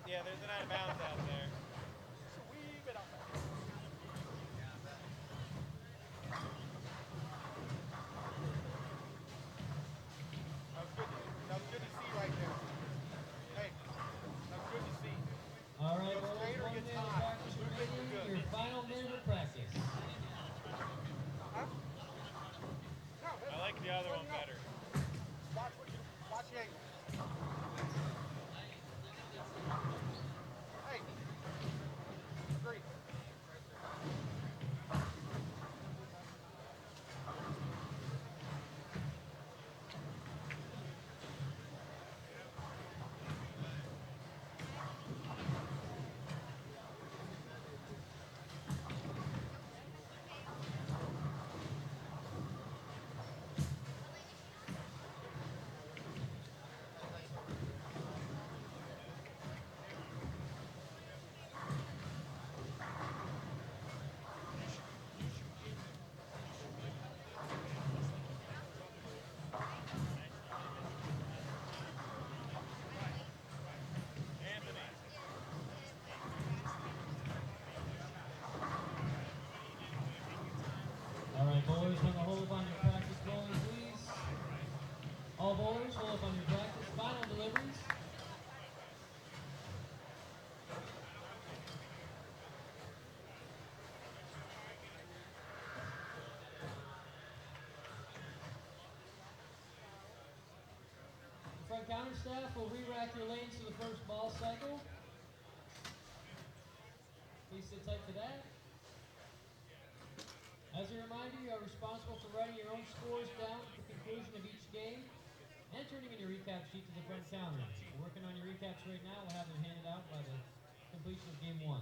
Yeah, there's an out of bounds out there. That was good to see right there. Hey, that was good to see. All right, So well, Slater one gets minute of hot. practice remaining, your final minute of practice. Huh? No, I like the other one better. Watch the angle. Hey, agreed. All right, bowlers, on the hold up on your practice bowling, please. All bowlers, hold up on your practice. Final deliveries. The front counter staff will re-rack your lanes to the first ball cycle. Please sit tight for that. As a reminder, you are responsible for writing your own scores down at the conclusion of each game and turning in your recap sheet to the front counter. We're working on your recaps right now. We'll have them handed out by the completion of game 1.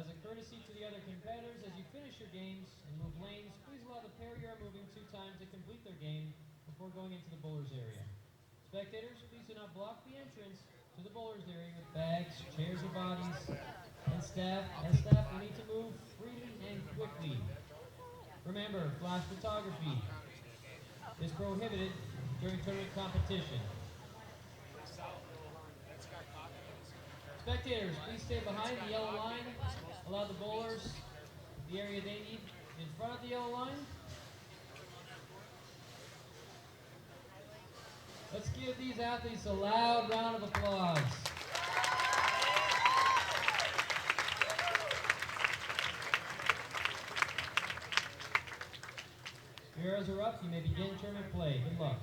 As a courtesy to the other competitors, as you finish your games and move lanes, please allow the pair you are moving 2 times to complete their game before going into the bowler's area. Spectators, please do not block the entrance to the bowler's area with bags, chairs, or bodies. And staff will need to move freely and quickly. Remember, flash photography is prohibited during tournament competition. Spectators, please stay behind the yellow line. Allow the bowlers the area they need in front of the yellow line. Let's give these athletes a loud round of applause. Your arrows are up. You may begin tournament play. Good luck.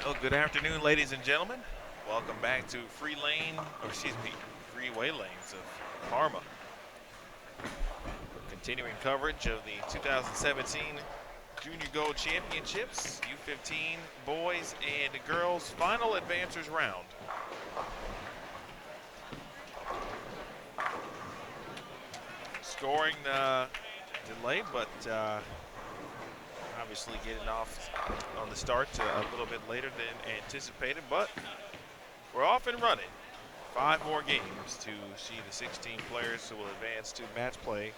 Well, good afternoon, ladies and gentlemen. Welcome back to Freeway Lanes of Parma. Continuing coverage of the 2017 Junior Gold Championships, U15 boys and girls final advancers round. Scoring delayed, but obviously getting off on the start a little bit later than anticipated, but we're off and running. 5 more games to see the 16 players who will advance to match play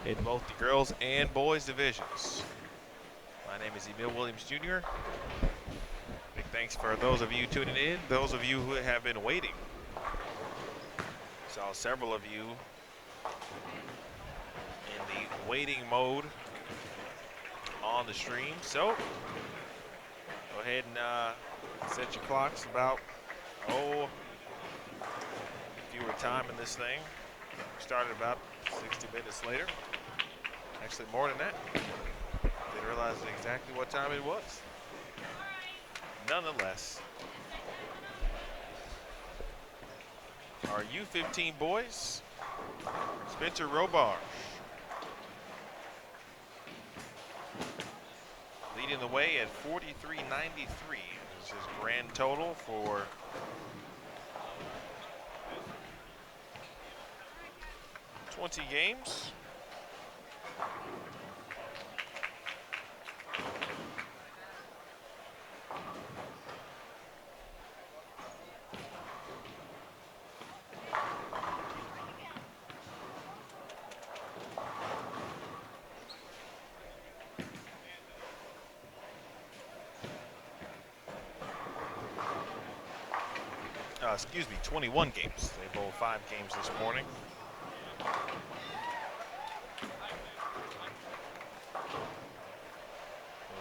in both the girls and boys divisions. My name is Emil Williams Jr. Big thanks for those of you tuning in, those of you who have been waiting. Saw several of you in the waiting mode on the stream, so go ahead and set your clocks about if you were timing this thing. We started about 60 minutes later, actually more than that. Didn't realize exactly what time it was. Nonetheless, our U15 boys, Spencer Robarge leading the way at 43.93 is his grand total for .20 games. Excuse me, 21 games. They bowled 5 games this morning. Well,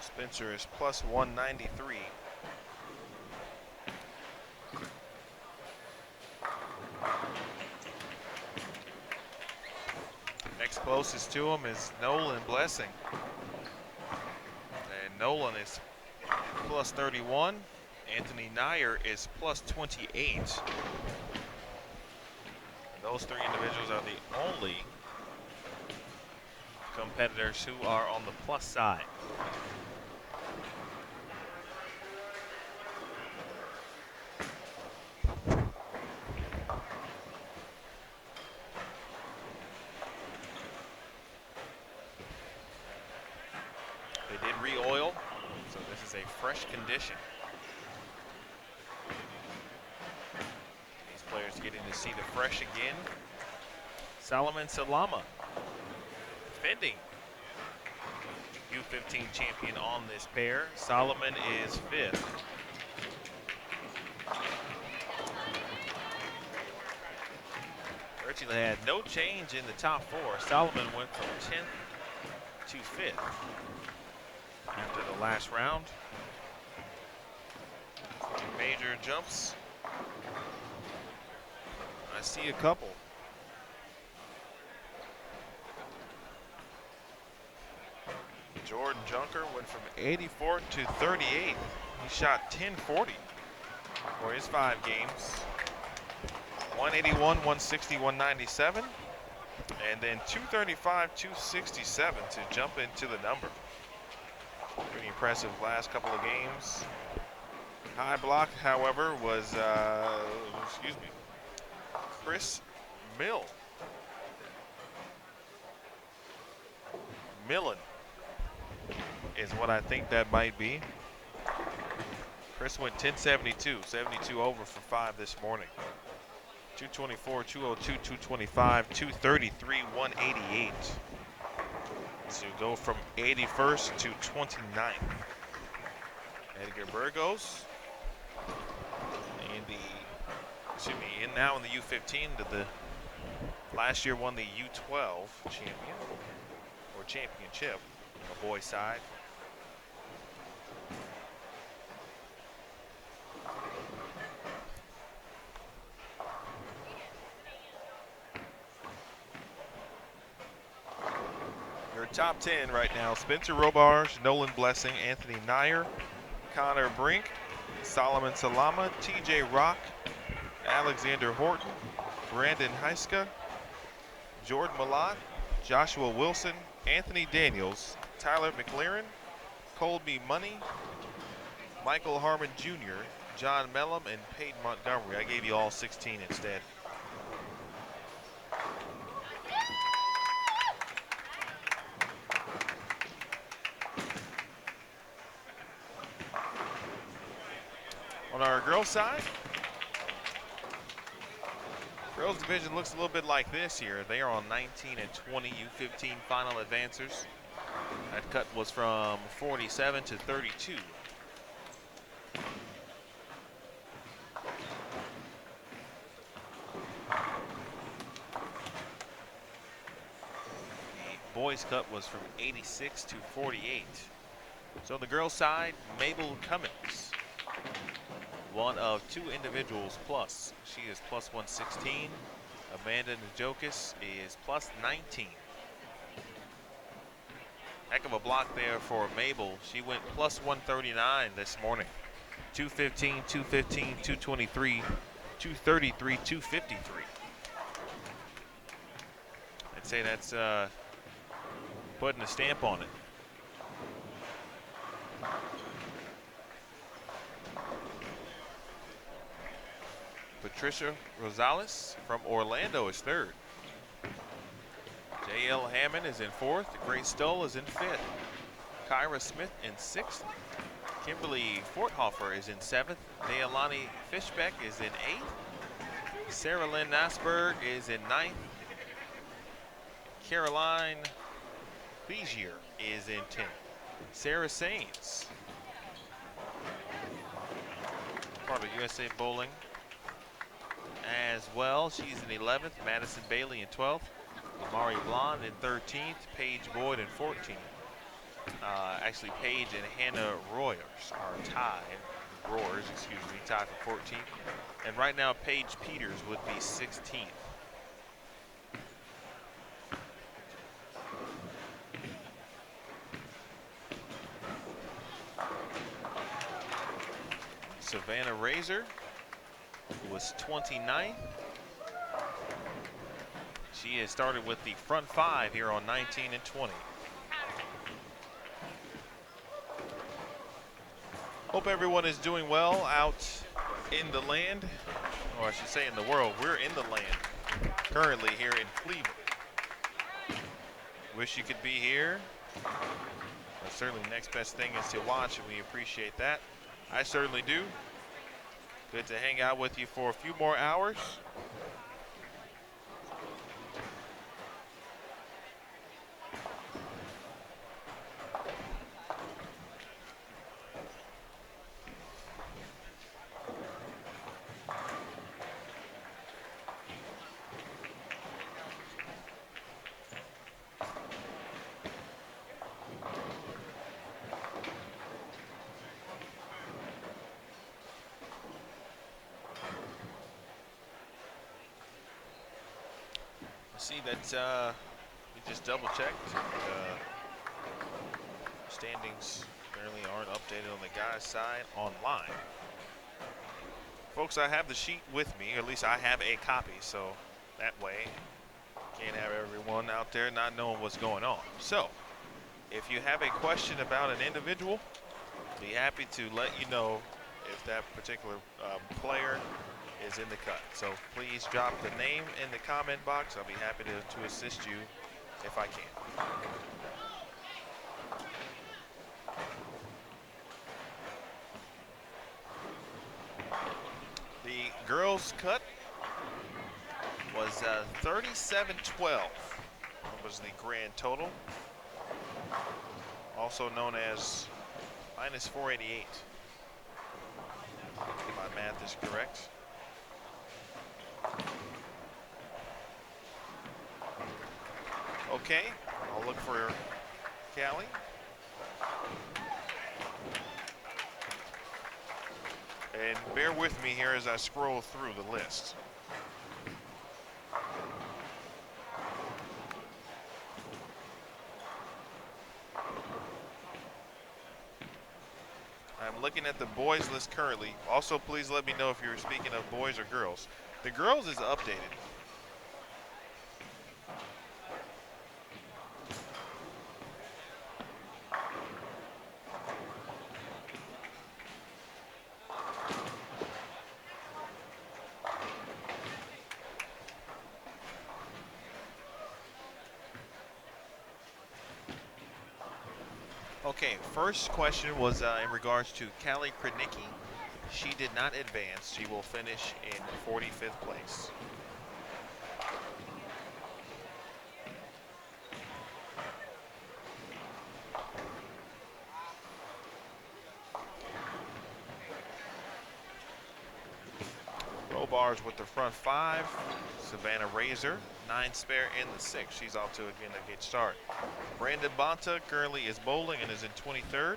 Spencer is plus 193. Next closest to him is Nolan Blessing. And Nolan is plus 31. Anthony Nyer is plus 28. And those 3 individuals are the only competitors who are on the plus side. They did re-oil, so this is a fresh condition. Players getting to see the fresh again. Solomon Salama, defending U15 champion on this pair. Solomon is 5th. Virtually had no change in the top 4. Solomon went from 10th to 5th after the last round. Major jumps. I see a couple. Jordan Junker went from 84th to 38th. He shot 1040 for his 5 games. 181, 160, 197, and then 235, 267 to jump into the number. Pretty impressive last couple of games. High block, however, was, Chris Millen is what I think that might be. Chris went 1072, 72 over for 5 this morning. 224, 202, 225, 233, 188. To go from 81st to 29th. Edgar Burgos now in the U15, the last year won the U12 championship on the boys side. Your top 10 right now: Spencer Robarge, Nolan Blessing, Anthony Nyer, Connor Brink, Solomon Salama, TJ Rock, Alexander Horton, Brandon Heiska, Jordan Malott, Joshua Wilson, Anthony Daniels, Tyler McLaren, Colby Money, Michael Harmon Jr., John Mellum, and Peyton Montgomery. I gave you all 16 instead. On our girls' side, girls' division looks a little bit like this here. They are on 19 and 20 U15 final advancers. That cut was from 47 to 32. The boys' cut was from 86 to 48. So the girls' side, Mabel Cummins, one of two individuals plus. She is plus 116. Amanda Najokis is plus 19. Heck of a block there for Mabel. She went plus 139 this morning. 215, 215, 223, 233, 253. I'd say that's putting a stamp on it. Patricia Rosales from Orlando is third. J.L. Hammond is in fourth. Grace Stoll is in fifth. Kyra Smith in sixth. Kimberly Forthofer is in seventh. Dealani Fishbeck is in eighth. Sarah Lynn Nasberg is in ninth. Caroline Plezier is in 10th. Sarah Sainz, part of USA Bowling as well. She's in 11th. Madison Bailey in 12th. Amari Blonde in 13th. Paige Boyd in 14th. Actually, Paige and Hannah Royers are tied. Tied for 14th. And right now, Paige Peters would be 16th. Savannah Razor, who was 29th. She has started with the front five here on 19 and 20. Hope everyone is doing well out in the land, or I should say in the world. We're in the land currently here in Cleveland. Wish you could be here. But certainly the next best thing is to watch, and we appreciate that. I certainly do. Good to hang out with you for a few more hours. See that we just double checked. Standings apparently aren't updated on the guys' side online. Folks, I have the sheet with me, or at least I have a copy, so that way can't have everyone out there not knowing what's going on. So if you have a question about an individual, be happy to let you know if that particular player is in the cut. So please drop the name in the comment box. I'll be happy to assist you if I can. The girls' cut was 37-12. That was the grand total. Also known as minus 488. If my math is correct. Okay, I'll look for Callie. And bear with me here as I scroll through the list. I'm looking at the boys list currently. Also, please let me know if you're speaking of boys or girls. The girls is updated. Okay, first question was in regards to Callie Krednicki. She did not advance. She will finish in 45th place. Bars with the front 5. Savannah Razor, 9 spare in the 6. She's off to again a good start. Brandon Bonta currently is bowling and is in 23rd.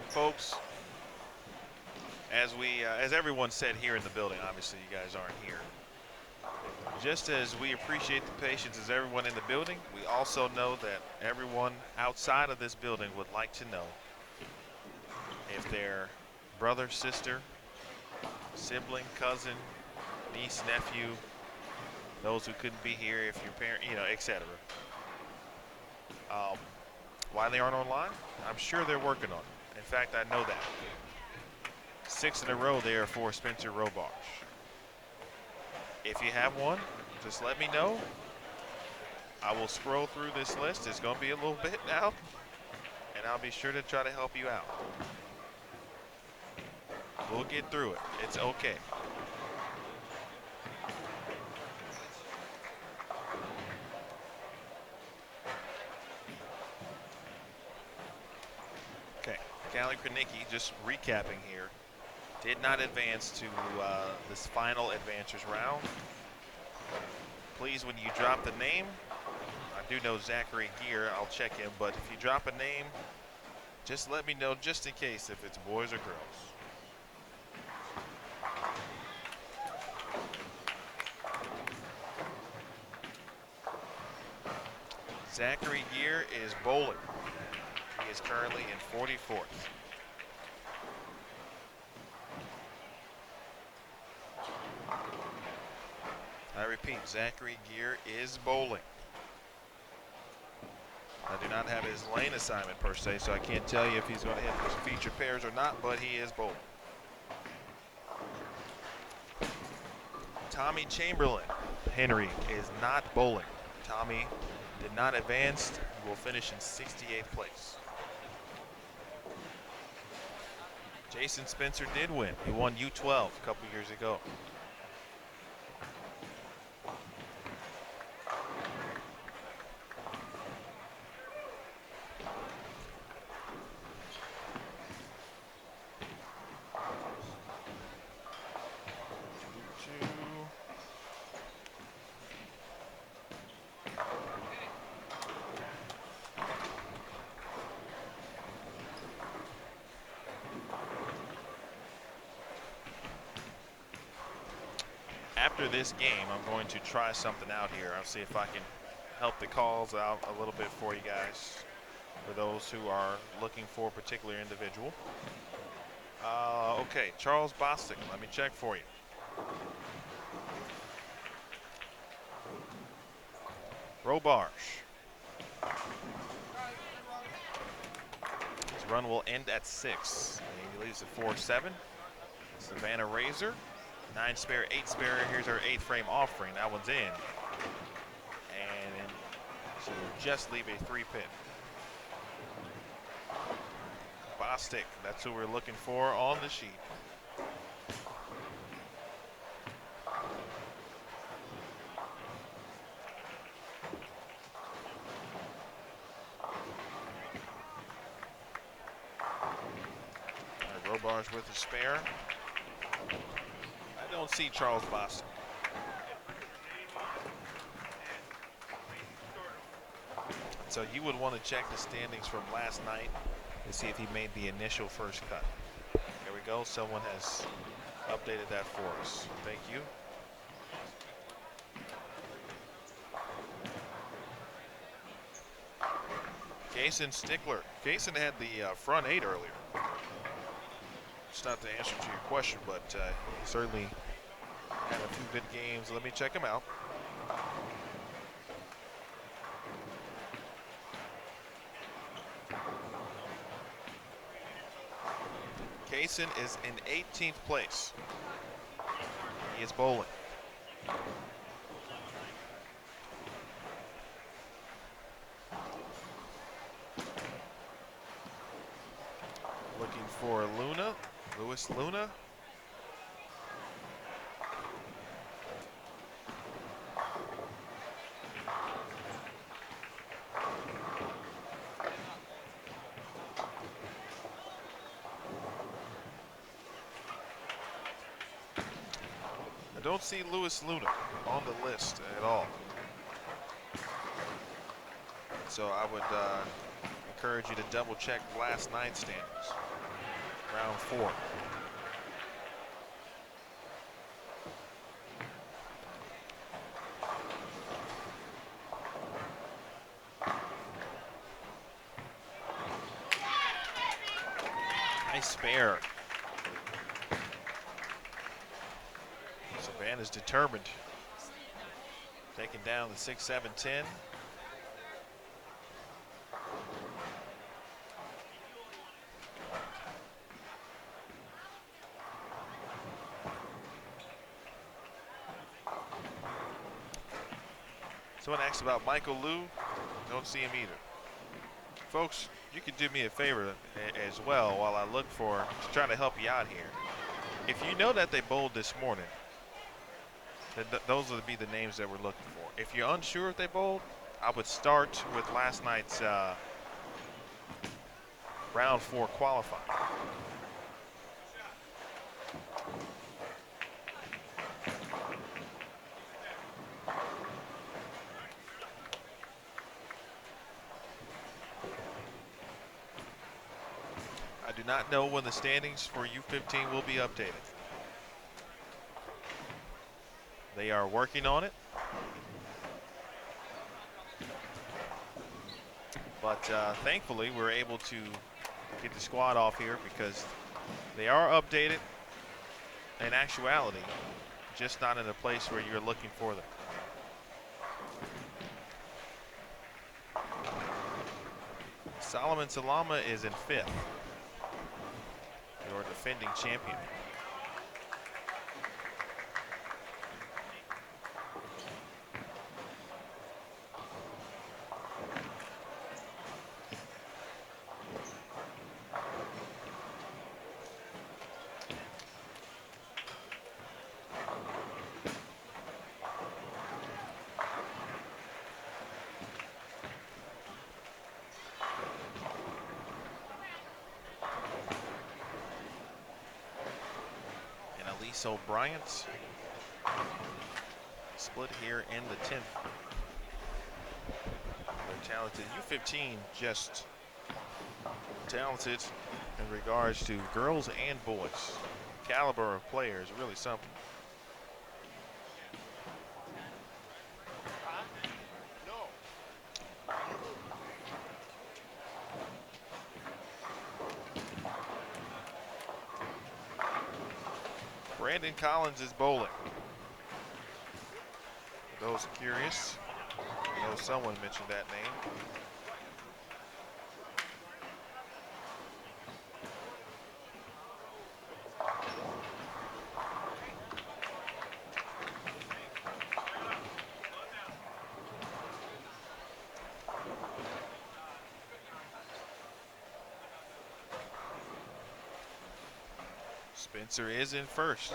Folks, as everyone said here in the building, obviously you guys aren't here. Just as we appreciate the patience as everyone in the building, we also know that everyone outside of this building would like to know if their brother, sister, sibling, cousin, niece, nephew, those who couldn't be here, if your parent, etc. Why they aren't online? I'm sure they're working on it. In fact, I know that. 6 in a row there for Spencer Robarge. If you have one, just let me know. I will scroll through this list. It's going to be a little bit now, and I'll be sure to try to help you out. We'll get through it. It's okay. Okay, Callie Krednicki, just recapping here, did not advance to this final advancers round. Please, when you drop the name, I do know Zachary Gear, I'll check him, but if you drop a name, just let me know just in case if it's boys or girls. Zachary Gear is bowling. He is currently in 44th. I repeat, Zachary Gear is bowling. I do not have his lane assignment per se, so I can't tell you if he's going to hit his feature pairs or not, but he is bowling. Tommy Chamberlain, Henry, is not bowling. Tommy did not advance, will finish in 68th place. Jason Spencer did win. He won U12 a couple years ago. After this game, I'm going to try something out here. I'll see if I can help the calls out a little bit for you guys, for those who are looking for a particular individual. Okay, Charles Bostic, let me check for you. Robarge. His run will end at 6. He leaves at 4-7. Savannah Razor. 9 spare, 8 spare. Here's our 8 frame offering. That one's in. And she will just leave a 3-pin. Bostic, that's who we're looking for on the sheet. Robarge with a spare. I don't see Charles Boston. So you would want to check the standings from last night to see if he made the initial first cut. There we go. Someone has updated that for us. Thank you. Kason Stickler. Kason had the front 8 earlier. It's not the answer to your question, but he certainly had a few good games. Let me check him out. Mason is in 18th place. He is bowling. Looking for Luna, Louis Luna. I don't see Louis Luna on the list at all. So I would encourage you to double check last night's standings. Round 4. Nice spare. Savannah's determined. Taking down the 6-7-10. Someone asked about Michael Liu. Don't see him either. Folks, you can do me a favor as well while I look for, trying to help you out here. If you know that they bowled this morning, those would be the names that we're looking for. If you're unsure if they bowled, I would start with last night's round 4 qualifying. I do not know when the standings for U15 will be updated. They are working on it. But thankfully, we're able to get the squad off here because they are updated in actuality, just not in a place where you're looking for them. Solomon Salama is in 5th. Your defending champion. So Bryant's split here in the 10th. They're talented. U15 just talented in regards to girls and boys. Caliber of players, really something. Brandon Collins is bowling. For those curious, I know someone mentioned that name. Spencer is in 1st.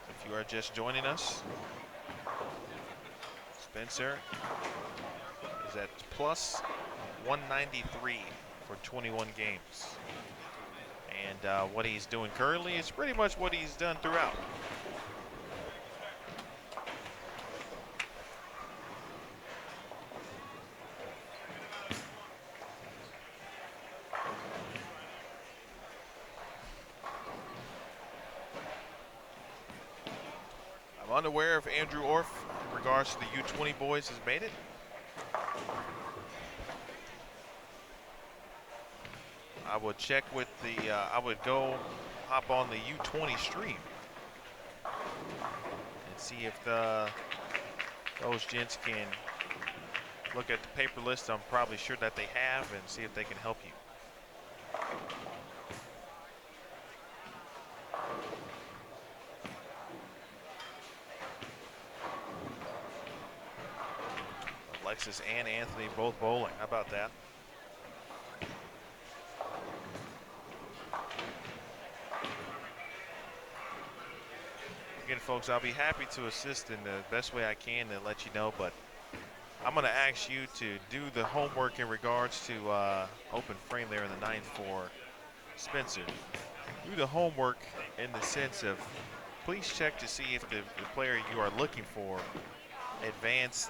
If you are just joining us, Spencer is at plus 193 for 21 games. And what he's doing currently is pretty much what he's done throughout. Unaware if Andrew Orff, in regards to the U20 boys, has made it. I would check with the, I would go hop on the U20 stream and see if those gents can look at the paper list. I'm probably sure that they have, and see if they can help you. Alexis and Anthony both bowling. How about that? Again, folks, I'll be happy to assist in the best way I can to let you know, but I'm going to ask you to do the homework in regards to open frame there in the ninth for Spencer. Do the homework in the sense of please check to see if the player you are looking for advanced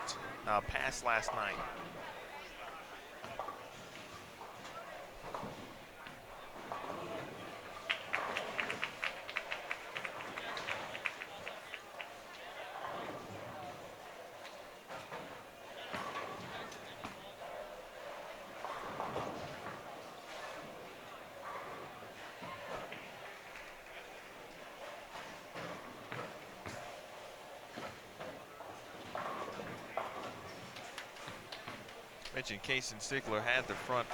past last night. Mentioned Case and Stickler had the front.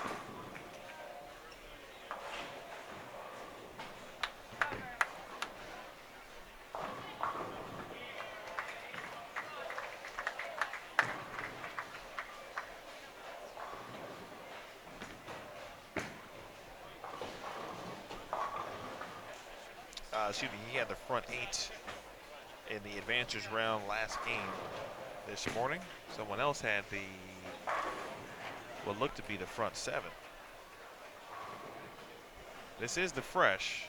Excuse me, he had the front 8 in the advancers round last game this morning. Someone else had the what looked to be the front 7. This is the fresh,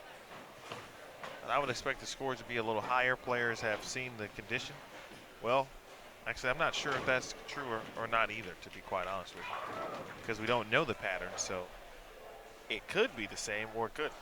and I would expect the scores to be a little higher. Players have seen the condition. Well, actually, I'm not sure if that's true or not either, to be quite honest with you, because we don't know the pattern, so it could be the same or it couldn't.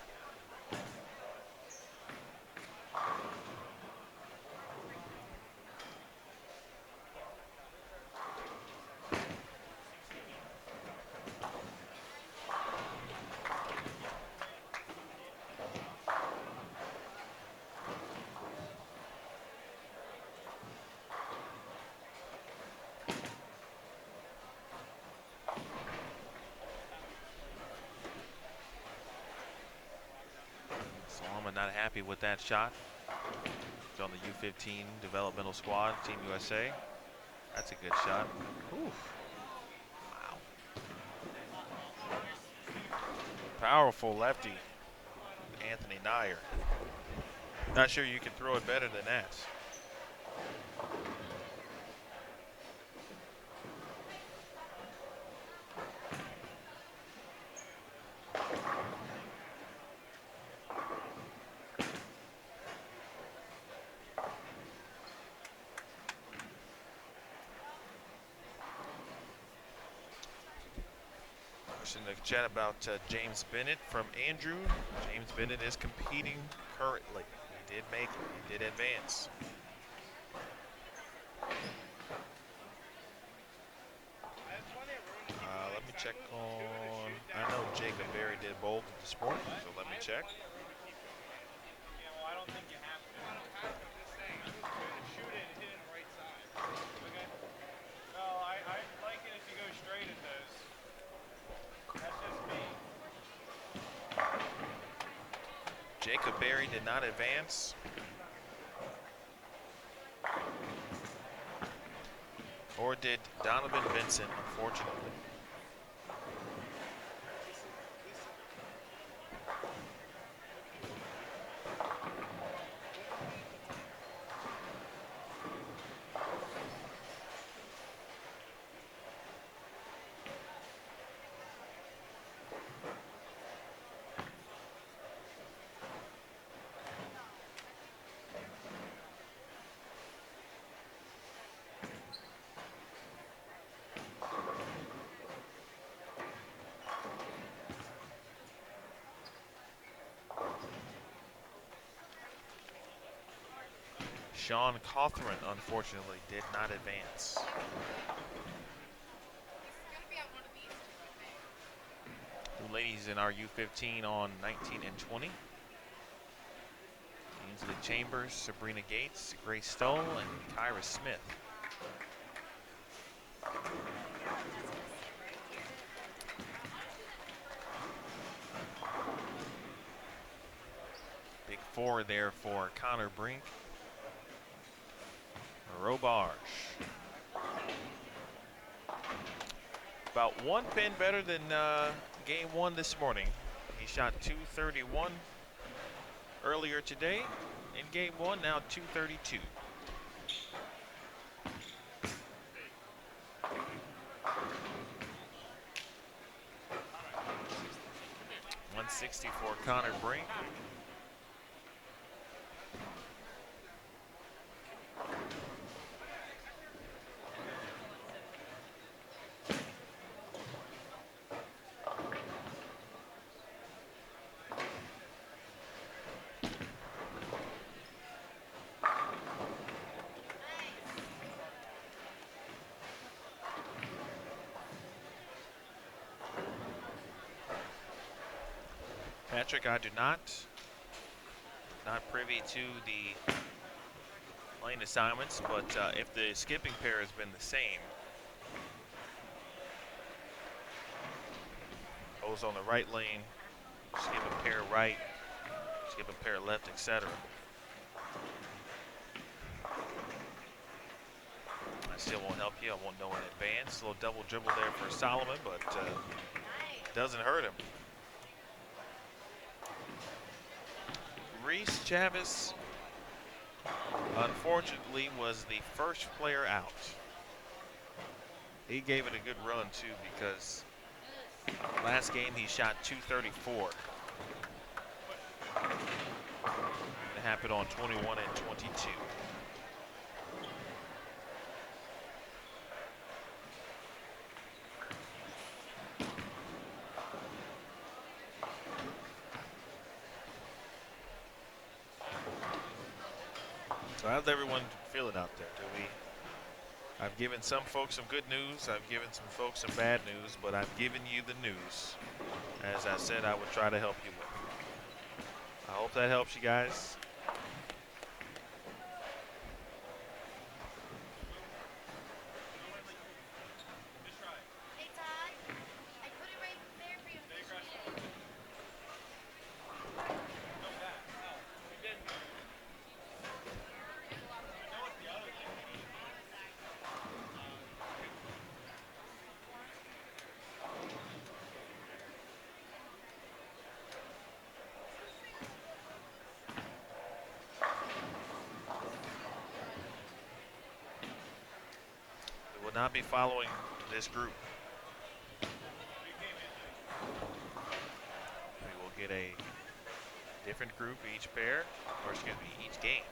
Not happy with that shot. It's on the U15 developmental squad, Team USA. That's a good shot. Oof. Wow. Powerful lefty, Anthony Nyer. Not sure you can throw it better than that. In the chat about James Bennett from Andrew. James Bennett is competing currently. He did make it. He did advance. Let me check on. I know Jacob Berry did bowl this morning, so let me check. Yeah, well, I don't think you have to. I don't have to. I'm just saying. I'm just going to shoot it and hit it right side. Okay? No, I like it if you go straight at those. That's just me. Jacob Berry did not advance. Or did Donovan Vincent, unfortunately. Sean Cawthron, unfortunately, did not advance. The ladies in our U15 on 19 and 20. Ainsley Chambers, Sabrina Gates, Grace Stoll, and Kyra Smith. Big 4 there for Connor Brink. Robarge. About one pin better than game one this morning. He shot 231 earlier today in game one, now 232. .160 for Connor Brink. Patrick, I do not privy to the lane assignments, but if the skipping pair has been the same, goes on the right lane, skip a pair right, skip a pair left, etc. I still won't help you. I won't know in advance. A little double dribble there for Solomon, but doesn't hurt him. Reese Chavis, unfortunately, was the first player out. He gave it a good run, too, because last game he shot 234. It happened on 21 and 22. So how's everyone feeling out there? I've given some folks some good news. I've given some folks some bad news, but I've given you the news, as I said I would try to help you with. I hope that helps you guys. Not be following this group. We will get a different group each pair, or excuse me, each game.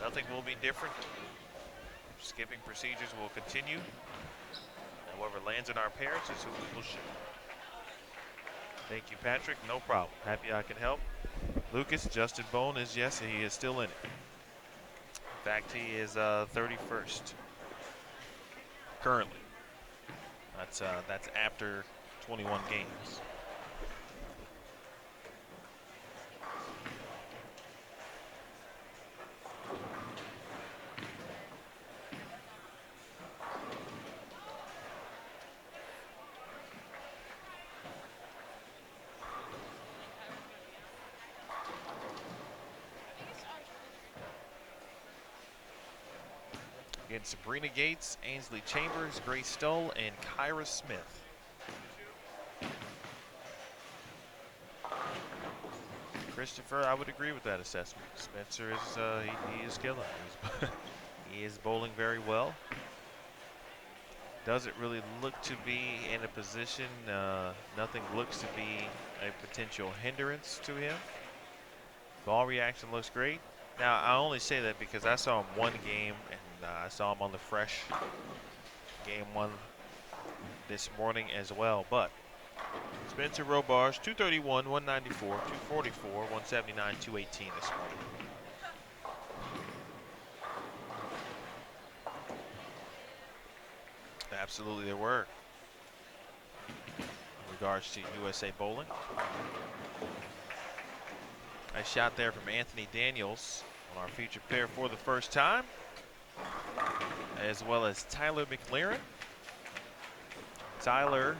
Nothing will be different. Skipping procedures will continue. Whoever lands in our pairs is who we will shoot. Thank you, Patrick. No problem. Happy I can help. Lucas, Justin Bone is, yes, he is still in it. In fact, he is 31st currently. That's after 21 games. Against Sabrina Gates, Ainsley Chambers, Grace Stoll, and Kyra Smith. Christopher, I would agree with that assessment. Spencer is he is killing. He is bowling very well. Doesn't really look to be in a position. Nothing looks to be a potential hindrance to him. Ball reaction looks great. Now, I only say that because I saw him one game, and I saw him on the fresh game one this morning as well. But Spencer Robarge, 231, 194, 244, 179, 218 this morning. Absolutely there were. In regards to USA Bowling. Nice shot there from Anthony Daniels on our featured pair for the first time, as well as Tyler McLaren. Tyler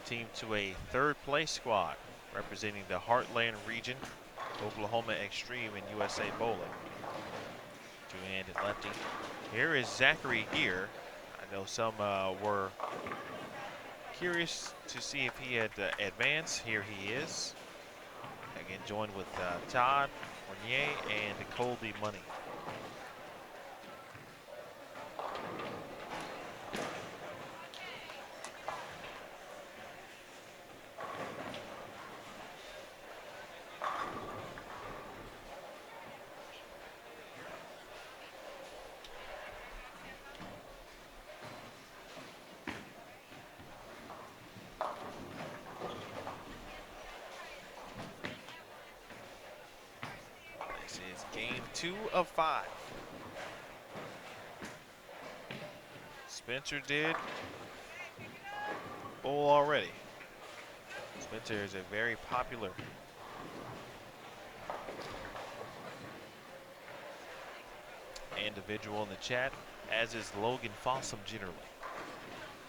team to a third place squad representing the Heartland region Oklahoma Extreme and USA Bowling. Two-handed lefty. Here is Zachary Gear. I know some were curious to see if he had advanced. Here he is. Again, joined with Todd Fournier and Colby Money. This is game 2 of 5. Spencer did bowl already. Spencer is a very popular individual in the chat, as is Logan Fossum generally.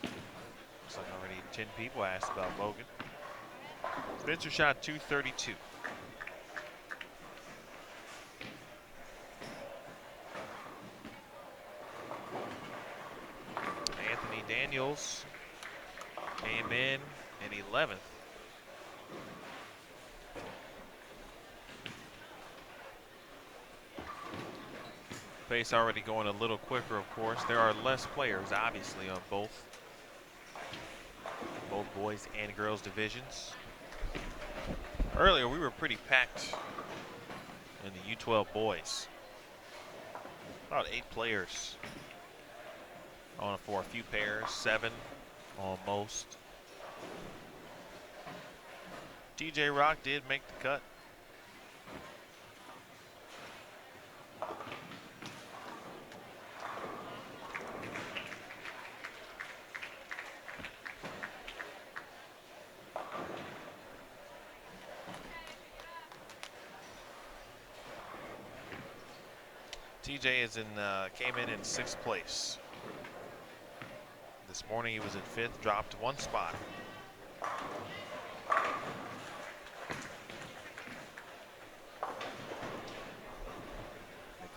Looks like already 10 people asked about Logan. Spencer shot 232. Anthony Daniels came in 11th. Pace already going a little quicker, of course. There are less players, obviously, on both boys and girls divisions. Earlier, we were pretty packed in the U12 boys. About 8 players on for a few pairs, 7 on most. TJ Rock did make the cut. TJ is came in 6th place. This morning he was in 5th, dropped 1 spot.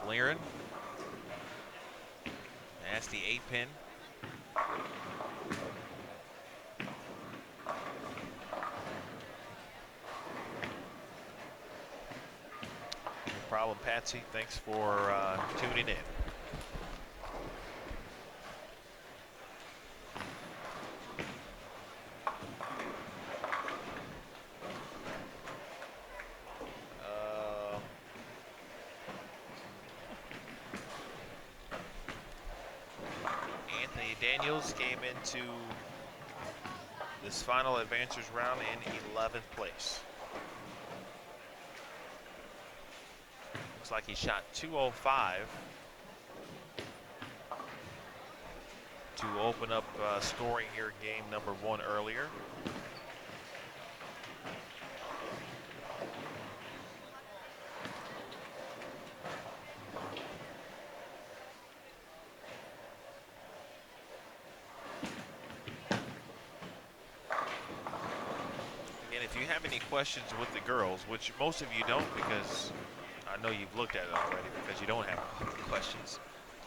McLaren, nasty 8-pin. No problem, Patsy. Thanks for tuning in. Daniels came into this final advancers round in 11th place. Looks like he shot 205 to open up scoring here game number 1 earlier. If you have any questions with the girls, which most of you don't, because I know you've looked at it already because you don't have questions,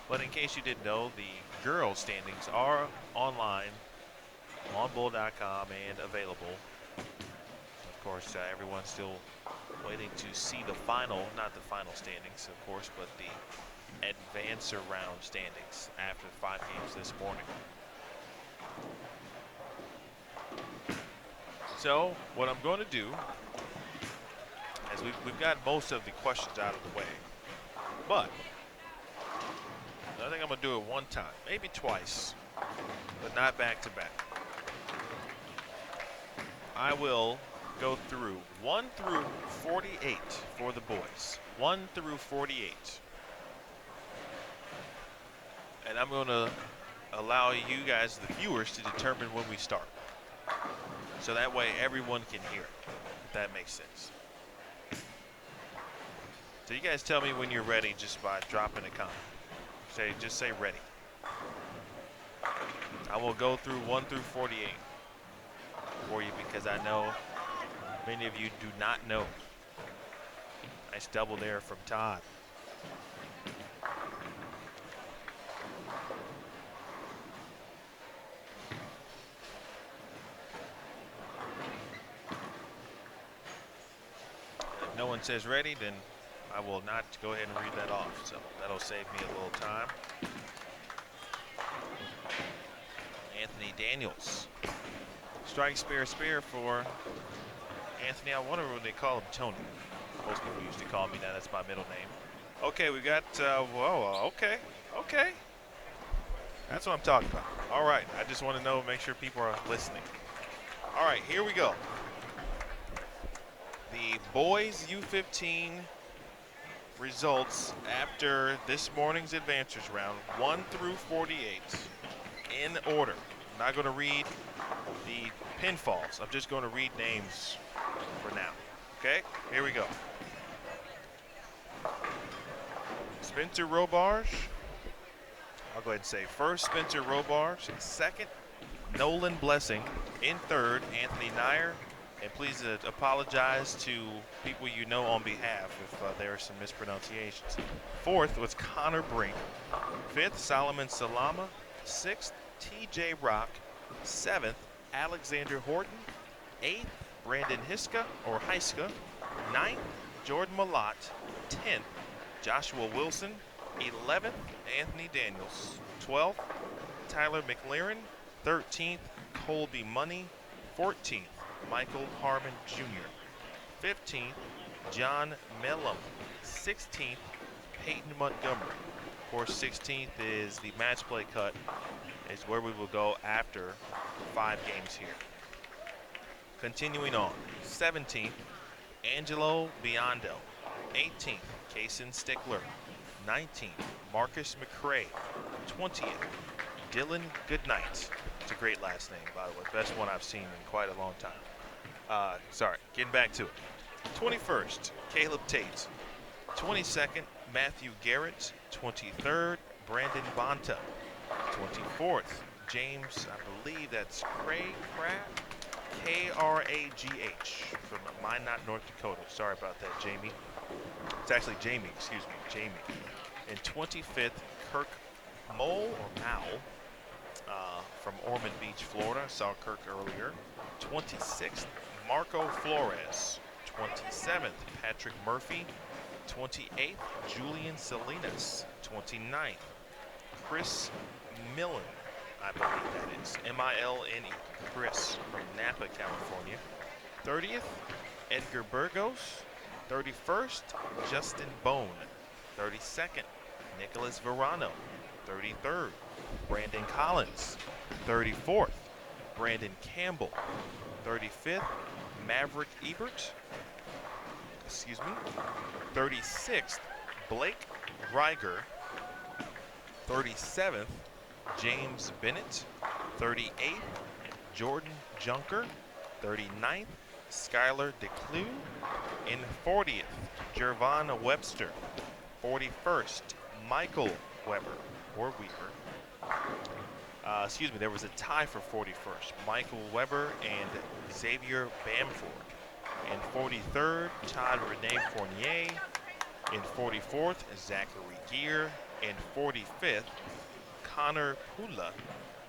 but in case you didn't know, the girls standings are online on bull.com and available. Of course, everyone's still waiting to see the final, not the final standings, of course, but the advancer round standings after 5 games this morning. So what I'm going to do is we've got most of the questions out of the way, but I think I'm going to do it one time, maybe twice, but not back to back. I will go through 1 through 48 for the boys, 1 through 48. And I'm going to allow you guys, the viewers, to determine when we start. So that way everyone can hear it, if that makes sense. So you guys tell me when you're ready just by dropping a comment. Just say ready. I will go through 1 through 48 for you because I know many of you do not know Nice double there from Todd. If no one says ready, then I will not go ahead and read that off. So that'll save me a little time. Anthony Daniels. Strike spare for Anthony. I wonder what they call him, Tony. Most people used to call me that. That's my middle name. Okay, we got, whoa, okay. That's what I'm talking about. All right, I just want to know, make sure people are listening. All right, here we go. The boys U15 results after this morning's advancers round, 1 through 48, in order. I'm not going to read the pinfalls. I'm just going to read names for now. Okay, here we go. Spencer Robarge. I'll go ahead and say first, Spencer Robarge. Second, Nolan Blessing. In third, Anthony Nyer. And please apologize to people you know on behalf if there are some mispronunciations. Fourth was Connor Brink. Fifth, Solomon Salama. Sixth, TJ Rock. Seventh, Alexander Horton. Eighth, Brandon Hiska. Ninth, Jordan Malott. 10th, Joshua Wilson. 11th, Anthony Daniels. 12th, Tyler McLaren. 13th, Colby Money. 14th, Michael Harmon Jr. 15th, John Mellum. 16th, Peyton Montgomery. Of course, 16th is the match play cut, is where we will go after 5 games here. Continuing on, 17th, Angelo Biondo. 18th, Kaysen Stickler. 19th, Marcus McCray. 20th, Dylan Goodnight. It's a great last name, by the way. Best one I've seen in quite a long time. Sorry, getting back to it. 21st, Caleb Tate. 22nd, Matthew Garrett. 23rd, Brandon Bonta. 24th, James, I believe that's Kragh, Kragh, from Minot, North Dakota. Sorry about that, Jamie. It's actually Jamie, excuse me, Jamie. And 25th, Kirk Mole or Mowell from Ormond Beach, Florida. Saw Kirk earlier. 26th, Marco Flores. 27th, Patrick Murphy. 28th, Julian Salinas. 29th, Chris Millen, I believe that is. M-I-L-N-E, Chris from Napa, California. 30th, Edgar Burgos. 31st, Justin Bone. 32nd, Nicholas Verano. 33rd, Brandon Collins. 34th, Brandon Campbell. 35th, Maverick Ebert. 36th, Blake Reiger. 37th, James Bennett. 38th, Jordan Junker. 39th, Skylar DeClue. In 40th, Jervon Webster. 41st, Michael Weber, or Weaver. There was a tie for 41st. Michael Weber and Xavier Bamford. In 43rd, Todd Rene Fournier. In 44th, Zachary Gear. In 45th, Connor Pula.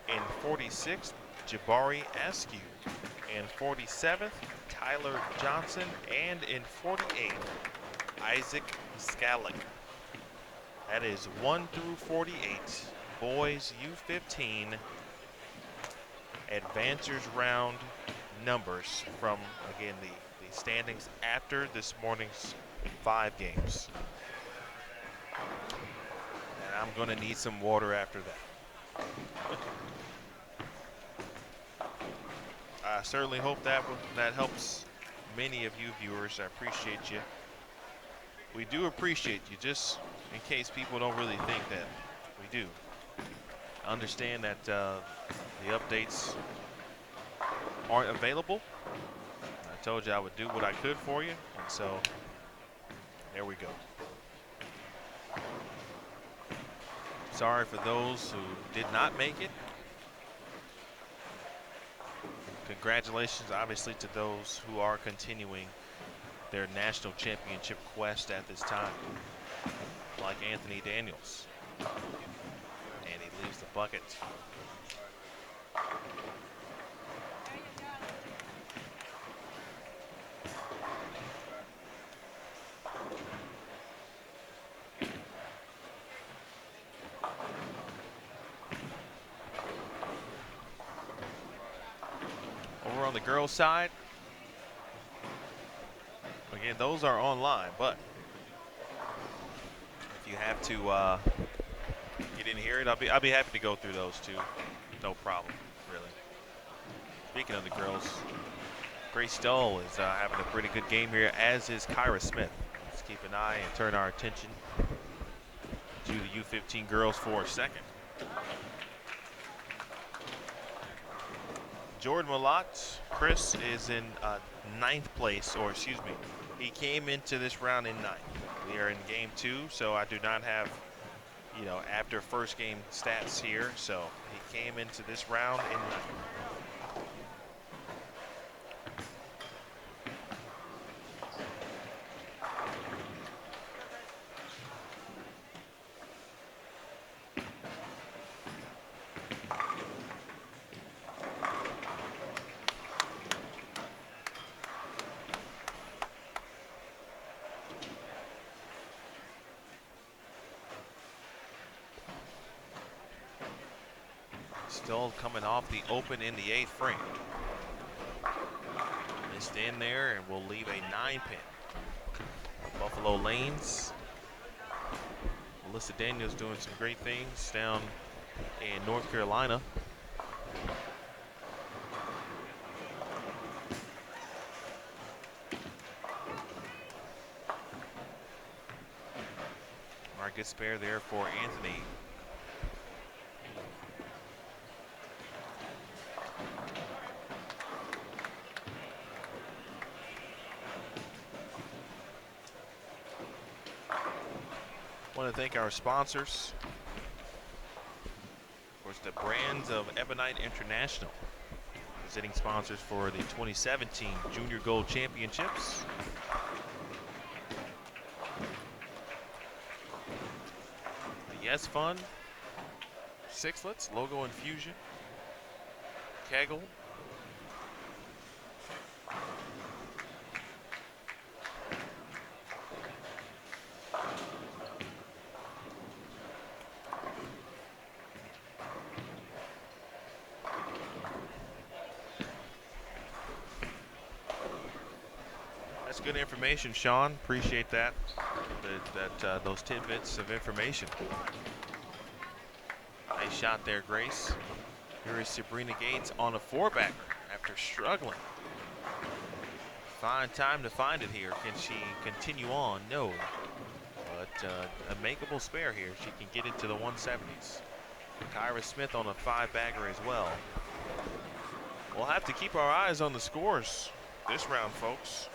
In 46th, Jabari Askew. In 47th, Tyler Johnson. And in 48th, Isaac Skallick. That is 1 through 48. Boys U15 advancers round numbers from, again, the standings after this morning's 5 games. And I'm going to need some water after that. I certainly hope that helps many of you viewers. I appreciate you. We do appreciate you, just in case people don't really think that we do. Understand that the updates aren't available. I told you I would do what I could for you, and so there we go. Sorry for those who did not make it. Congratulations, obviously, to those who are continuing their national championship quest at this time, like Anthony Daniels. And he leaves the bucket. Over on the girls' side, again, those are online, but if you have to you didn't hear it, I'll be happy to go through those too. No problem, really. Speaking of the girls, Grace Stoll is having a pretty good game here, as is Kyra Smith. Let's keep an eye and turn our attention to the U15 girls for a second. Jordan Malott, Chris, is in 9th place, or excuse me, he came into this round in 9th. We are in game 2, so I do not have, after first game stats here. So he came into this round in 9th. Still coming off the open in the 8th frame. Missed in there and will leave a 9-pin. Buffalo Lanes. Melissa Daniels doing some great things down in North Carolina. Good spare there for Anthony. Want to thank our sponsors. Of course, the Brands of Ebonite International, visiting sponsors for the 2017 Junior Gold Championships. The Yes Fund, Sixlets, Logo Infusion, Kegel, good information, Sean. Appreciate that. Those tidbits of information. Nice shot there, Grace. Here is Sabrina Gates on a 4-bagger after struggling. Fine time to find it here. Can she continue on? No. But a makeable spare here. She can get into the 170s. Kyra Smith on a 5-bagger as well. We'll have to keep our eyes on the scores this round, folks.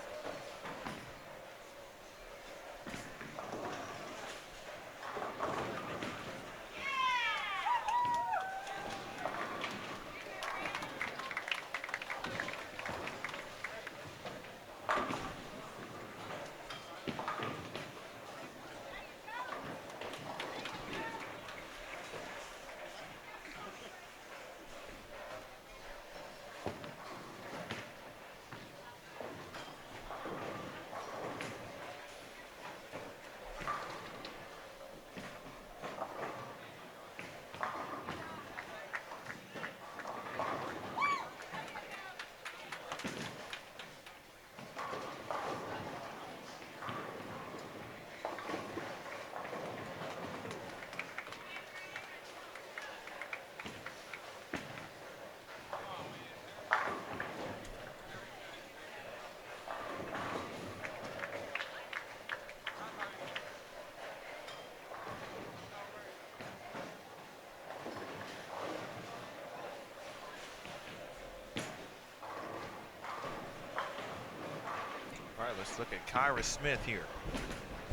All right, let's look at Kyra Smith here.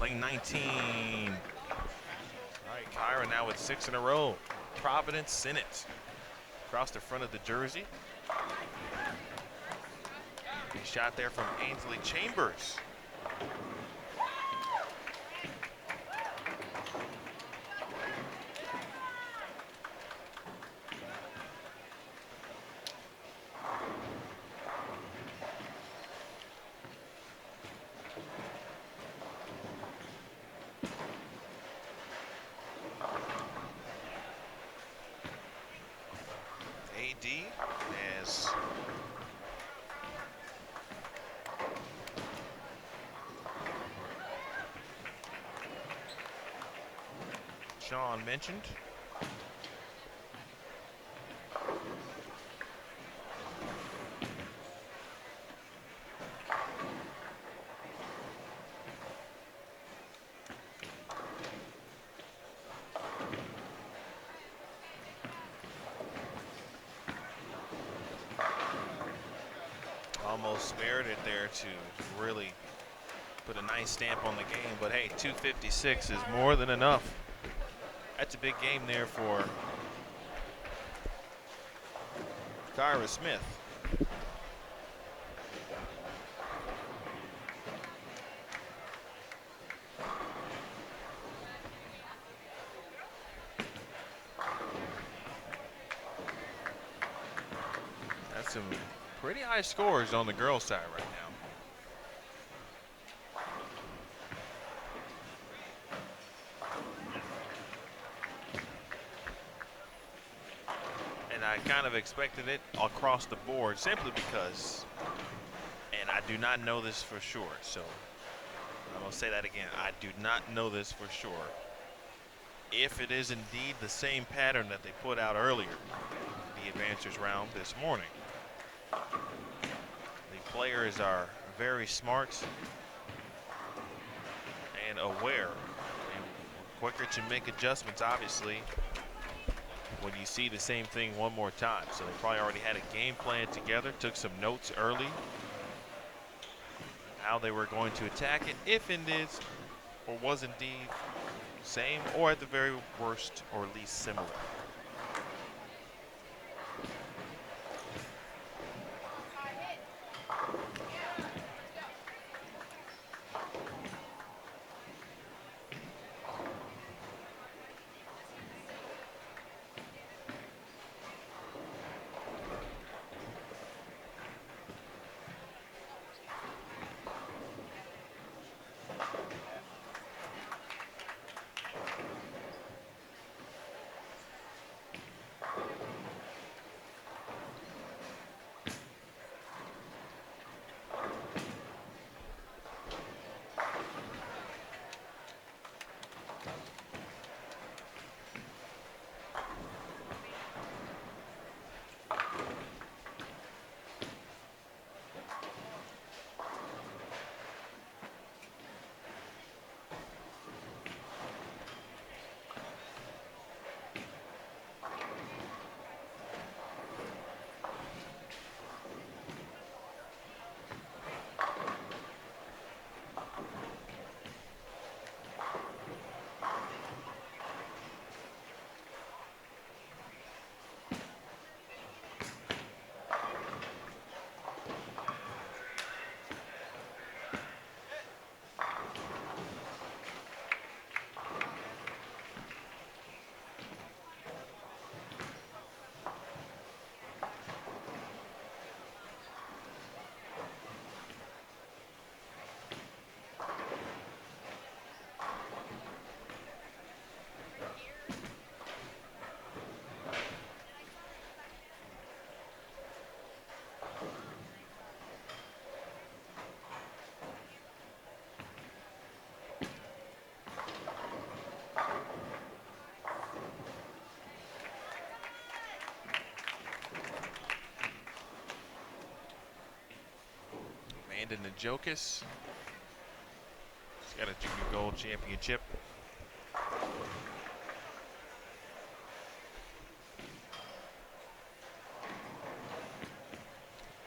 Lane 19. All right, Kyra now with 6 in a row. Providence in it. Across the front of the jersey. Good shot there from Ainsley Chambers. Sean mentioned. Almost spared it there to really put a nice stamp on the game, but hey, 256 is more than enough. That's a big game there for Kyra Smith. That's some pretty high scores on the girls' side right now. And I kind of expected it across the board simply because, and I do not know this for sure, so I'm going to say that again. I do not know this for sure. If it is indeed the same pattern that they put out earlier, the advancers round this morning. The players are very smart and aware and quicker to make adjustments, obviously, when you see the same thing one more time. So they probably already had a game plan together, took some notes early, how they were going to attack it, if indeed or was indeed same or at the very worst or least similar. Amanda Najokas, she's got a junior gold championship.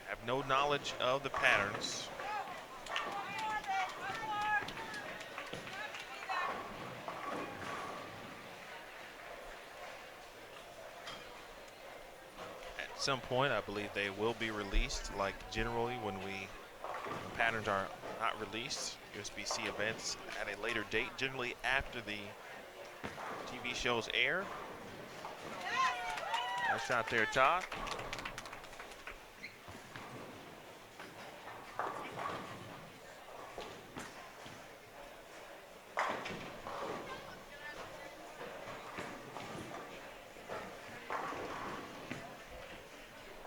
Have no knowledge of the patterns. At some point, I believe they will be released, like generally when patterns are not released. USBC events at a later date, generally after the TV shows air. Nice shot there, Todd.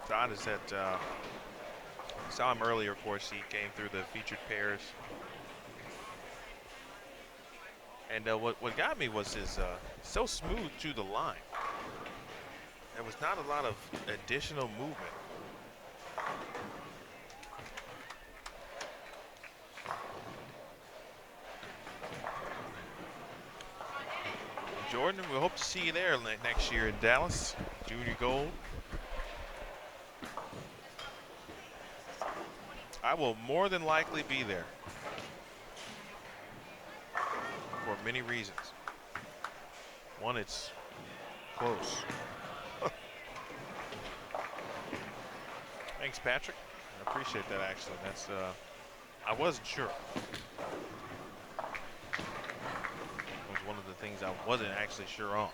Todd is at, saw him earlier, of course, he came through the featured pairs. And what got me was his so smooth through the line. There was not a lot of additional movement. Jordan, we hope to see you there next year in Dallas. Junior gold. I will more than likely be there for many reasons. One, it's close. Thanks, Patrick. I appreciate that, actually. That's, I wasn't sure. It was one of the things I wasn't actually sure on.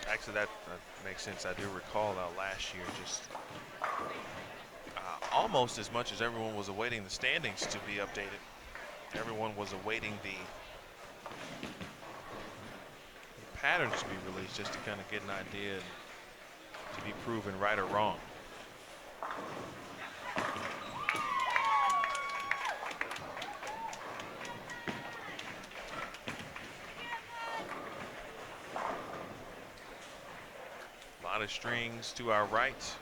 Actually, that makes sense. I do recall last year just almost as much as everyone was awaiting the standings to be updated. Everyone was awaiting the patterns to be released just to kind of get an idea and to be proven right or wrong. A lot of strings to our right.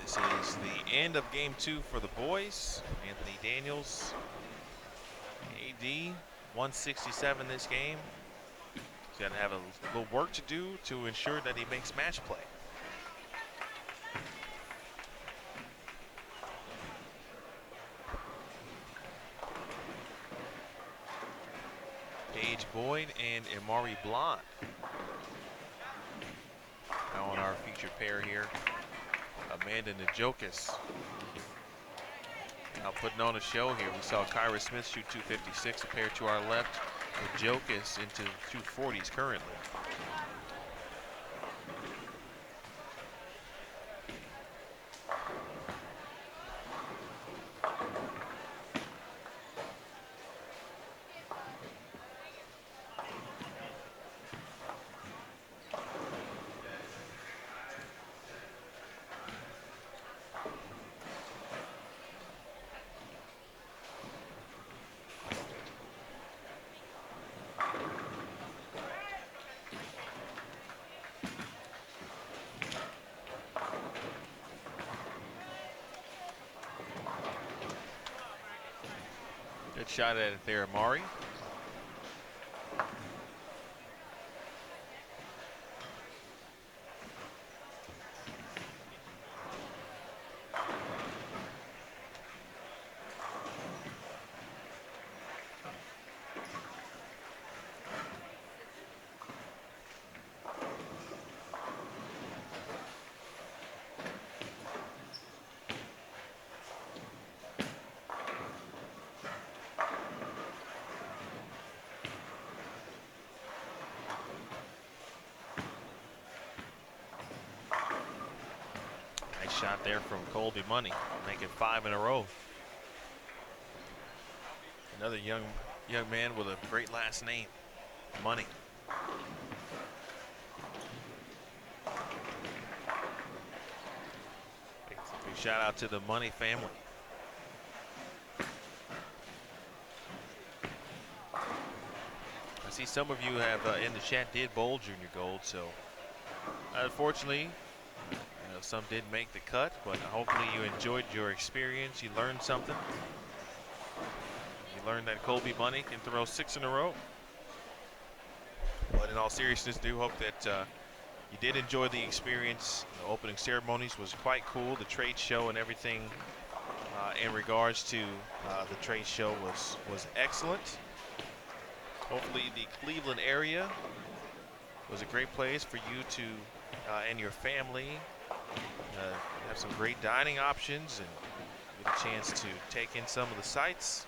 This is the end of game 2 for the boys. Anthony Daniels, AD, 167 this game. He's got to have a little work to do to ensure that he makes match play. Paige Boyd and Amari Blunt. Now on our featured pair here, Amanda Njokas. Now putting on a show here. We saw Kyra Smith shoot 256, a pair to our left. Njokas into 240s currently. Good shot at it there, Amari. Shot there from Colby Money, making 5 in a row. Another young man with a great last name, Money. Big shout out to the Money family. I see some of you have in the chat did bowl junior gold, so unfortunately, some did make the cut, but hopefully you enjoyed your experience. You learned something. You learned that Colby Money can throw 6 in a row. But in all seriousness, do hope that you did enjoy the experience. The opening ceremonies was quite cool. The trade show and everything in regards to the trade show was excellent. Hopefully the Cleveland area was a great place for you to and your family have some great dining options and get a chance to take in some of the sights.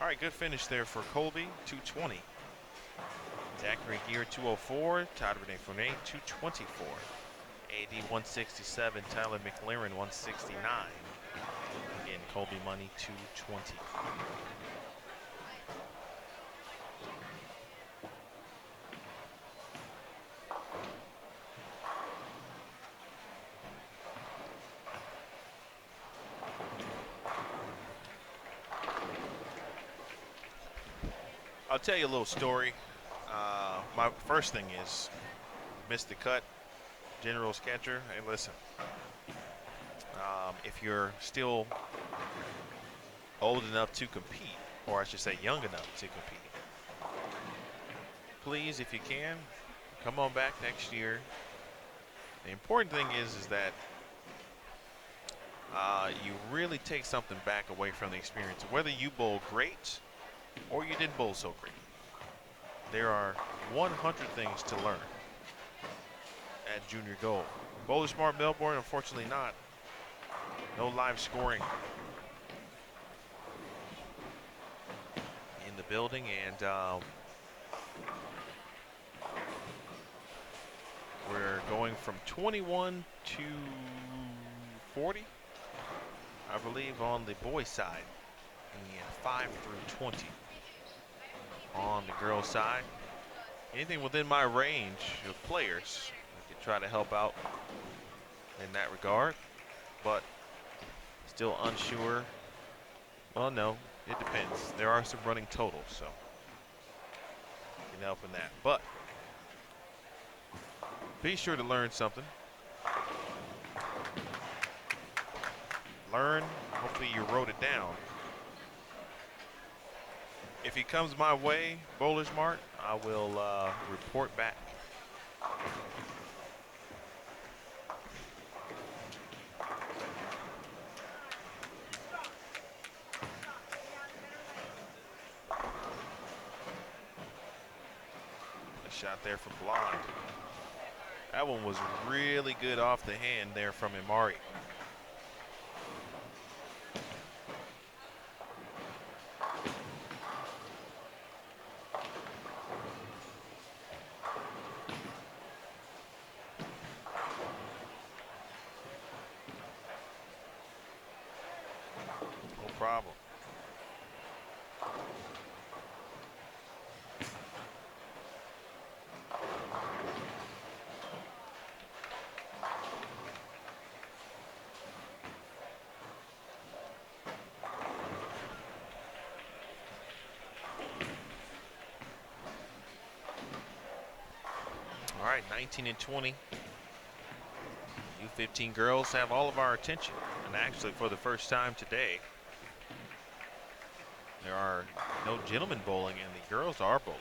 All right, good finish there for Colby, 220. Zachary Gear, 204. Todd Rene Fournier, 224. AD, 167. Tyler McLaren, 169. Again, Colby Money, 220. I'll tell you a little story. My first thing is missed the cut, general's catcher. Hey, listen, if you're still old enough to compete, or I should say young enough to compete, please, if you can, come on back next year. The important thing is that you really take something back away from the experience, whether you bowl great or you didn't bowl so great. There are 100 things to learn at Junior Gold. Bowler Smart Melbourne, unfortunately not. No live scoring in the building, and we're going from 21 to 40, I believe, on the boys' side, and 5 through 20 on the girls' side. Anything within my range of players, I could try to help out in that regard, but still unsure. Well, no, it depends. There are some running totals, so can help in that. But be sure to learn something. Learn. Hopefully you wrote it down. If he comes my way, Bowler Smart, I will report back. A shot there from Blonde. That one was really good off the hand there from Imari. No problem. All right, 19 and 20. U15 girls have all of our attention. And actually, for the first time today, there are no gentlemen bowling, and the girls are bowling.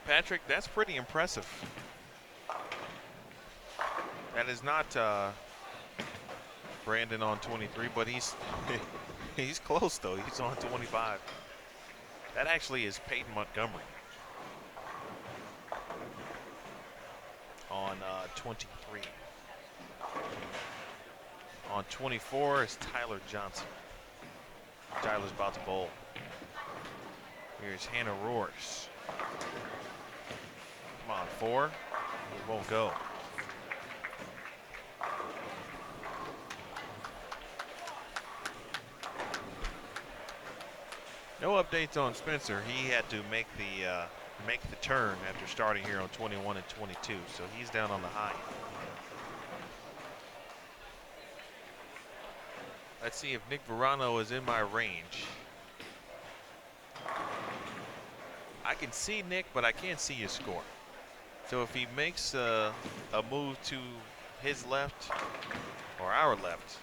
Patrick, that's pretty impressive. That is not Brandon on 23, but he's he's close though. He's on 25. That actually is Peyton Montgomery on 23. On 24 is Tyler Johnson. Tyler's about to bowl. Here's Hannah Roars. Come on, 4. It won't go. No updates on Spencer. He had to make the turn after starting here on 21 and 22, so he's down on the high. Let's see if Nick Verano is in my range. I can see Nick, but I can't see his score. So if he makes a move to his left or our left,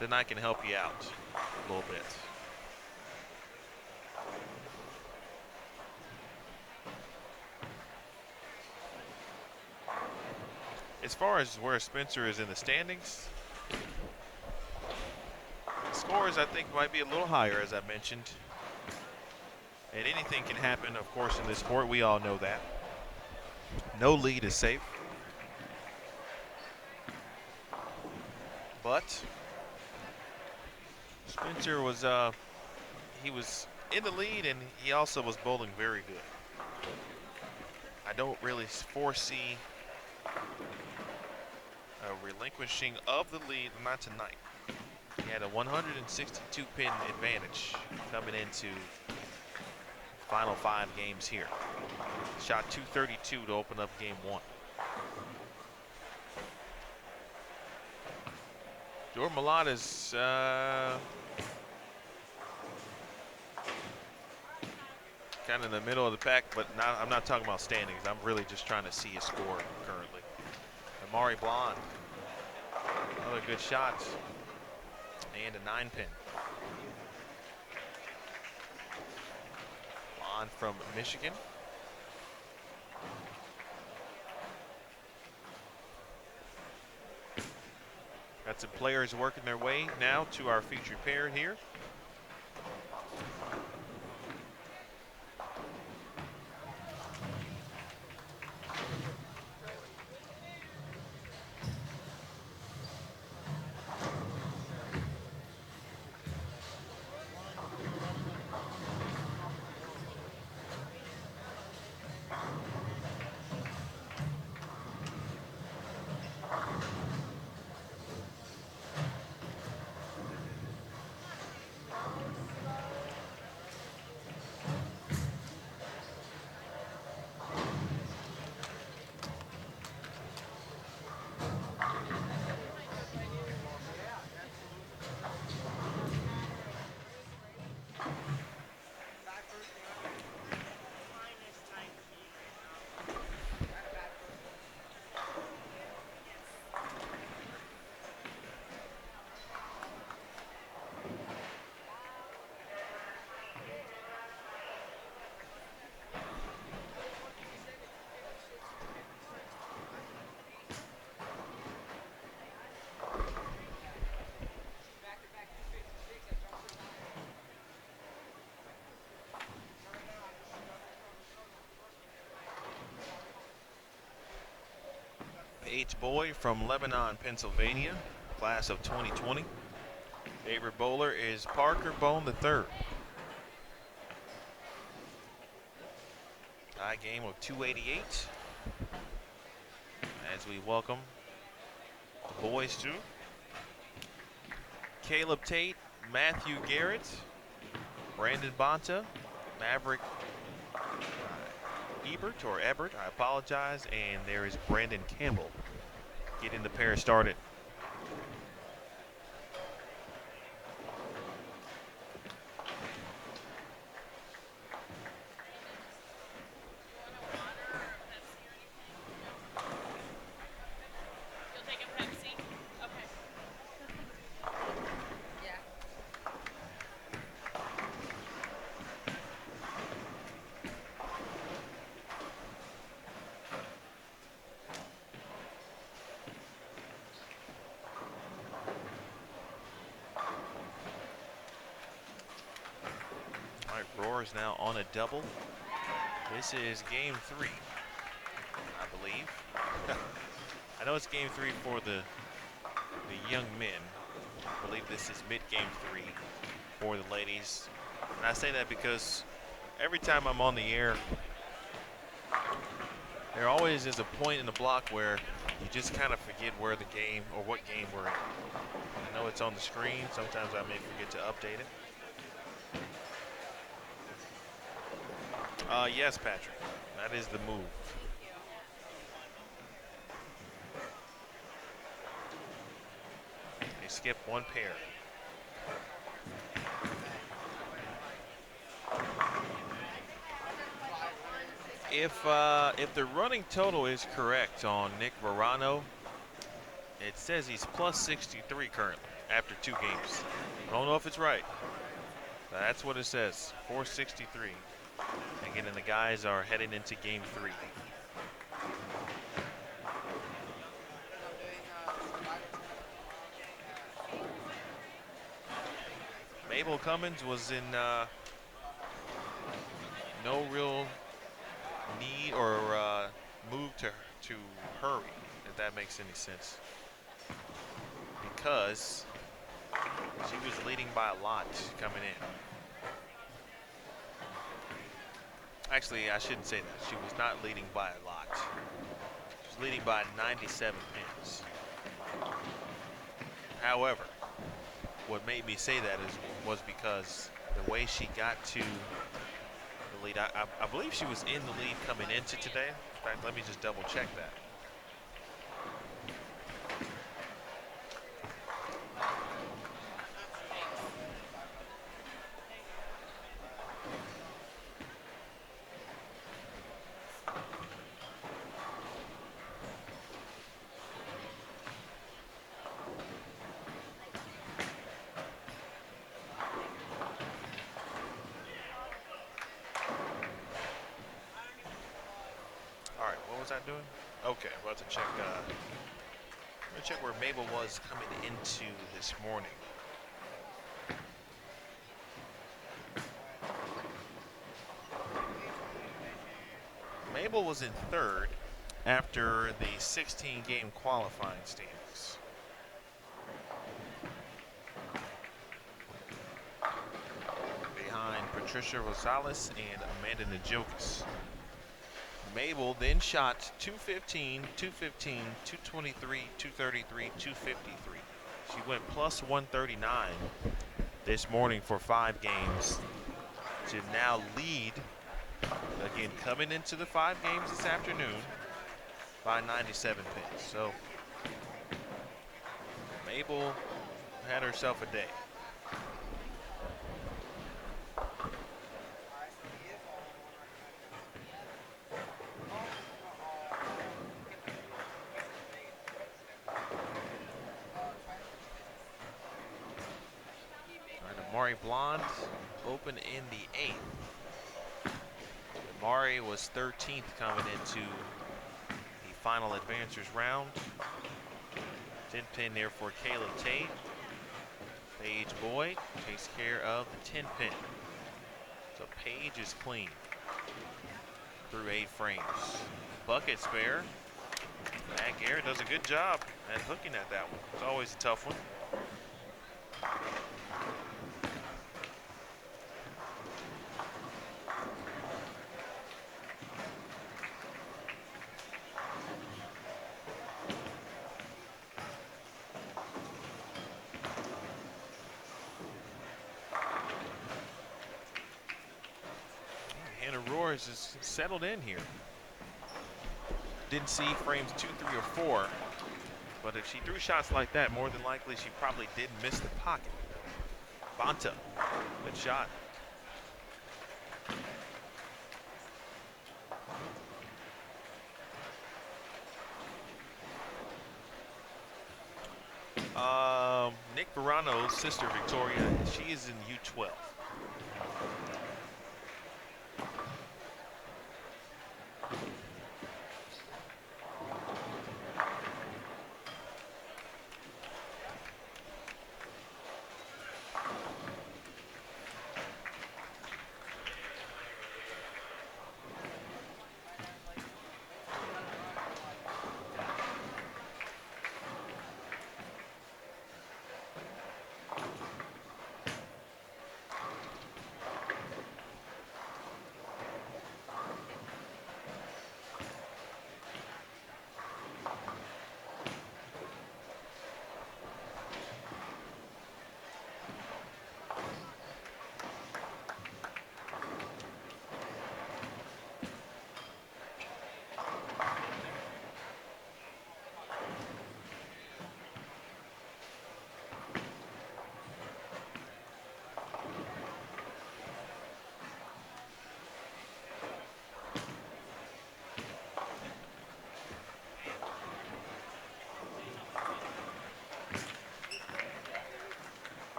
then I can help you out a little bit. As far as where Spencer is in the standings, scores I think might be a little higher, as I mentioned. And anything can happen, of course, in this sport. We all know that. No lead is safe. But Spencer was he was in the lead, and he also was bowling very good. I don't really foresee a relinquishing of the lead, not tonight. He had a 162 pin advantage coming into final 5 games here. Shot 232 to open up game 1. Jordan Malott is kind of in the middle of the pack, but I'm not talking about standings. I'm really just trying to see his score currently. Amari Blond, another good shot, and a 9-pin. Blond from Michigan. Got some players working their way now to our featured pair here. Paige Boyd from Lebanon, Pennsylvania, class of 2020. Favorite bowler is Parker Bone III. Tie game of 288. As we welcome the boys to Caleb Tate, Matthew Garrett, Brandon Bonta, Maverick Ebert, I apologize, and there is Brandon Campbell getting the pair started. Roar is now on a double. This is game 3, I believe. I know it's game 3 for the young men. I believe this is mid-game 3 for the ladies. And I say that because every time I'm on the air, there always is a point in the block where you just kind of forget where the game or what game we're in. I know it's on the screen. Sometimes I may forget to update it. Yes, Patrick, that is the move. They skip one pair. If the running total is correct on Nick Verano, it says he's plus 63 currently after 2 games. I don't know if it's right. That's what it says, 463. Again, and the guys are heading into game 3. Mabel Cummins was in no real need or move to hurry, if that makes any sense, because she was leading by a lot coming in. Actually, I shouldn't say that. She was not leading by a lot. She was leading by 97 pins. However, what made me say that was because the way she got to the lead, I believe she was in the lead coming into today. In fact, let me just double check that. All right, what was I doing? Okay, I'm about to check. I'm gonna check where Mabel was coming into this morning. Mabel was in third after the 16-game qualifying standings. Behind Patricia Rosales and Amanda Najokis. Mabel then shot 215, 215, 223, 233, 253. She went plus 139 this morning for 5 games to now lead, again, coming into the 5 games this afternoon by 97 pins. So Mabel had herself a day. Mari Blonde open in the 8th. Mari was 13th coming into the final advancers round. 10 pin there for Kayla Tate. Paige Boyd takes care of the 10 pin. So Paige is clean through 8 frames. Bucket spare. Matt Garrett does a good job at hooking at that one. It's always a tough one. Hannah Roars is settled in here. Didn't see frames 2, 3, or 4, but if she threw shots like that, more than likely she probably did miss the pocket. Bonta, good shot. Nick Verano's sister Victoria, she is in U12.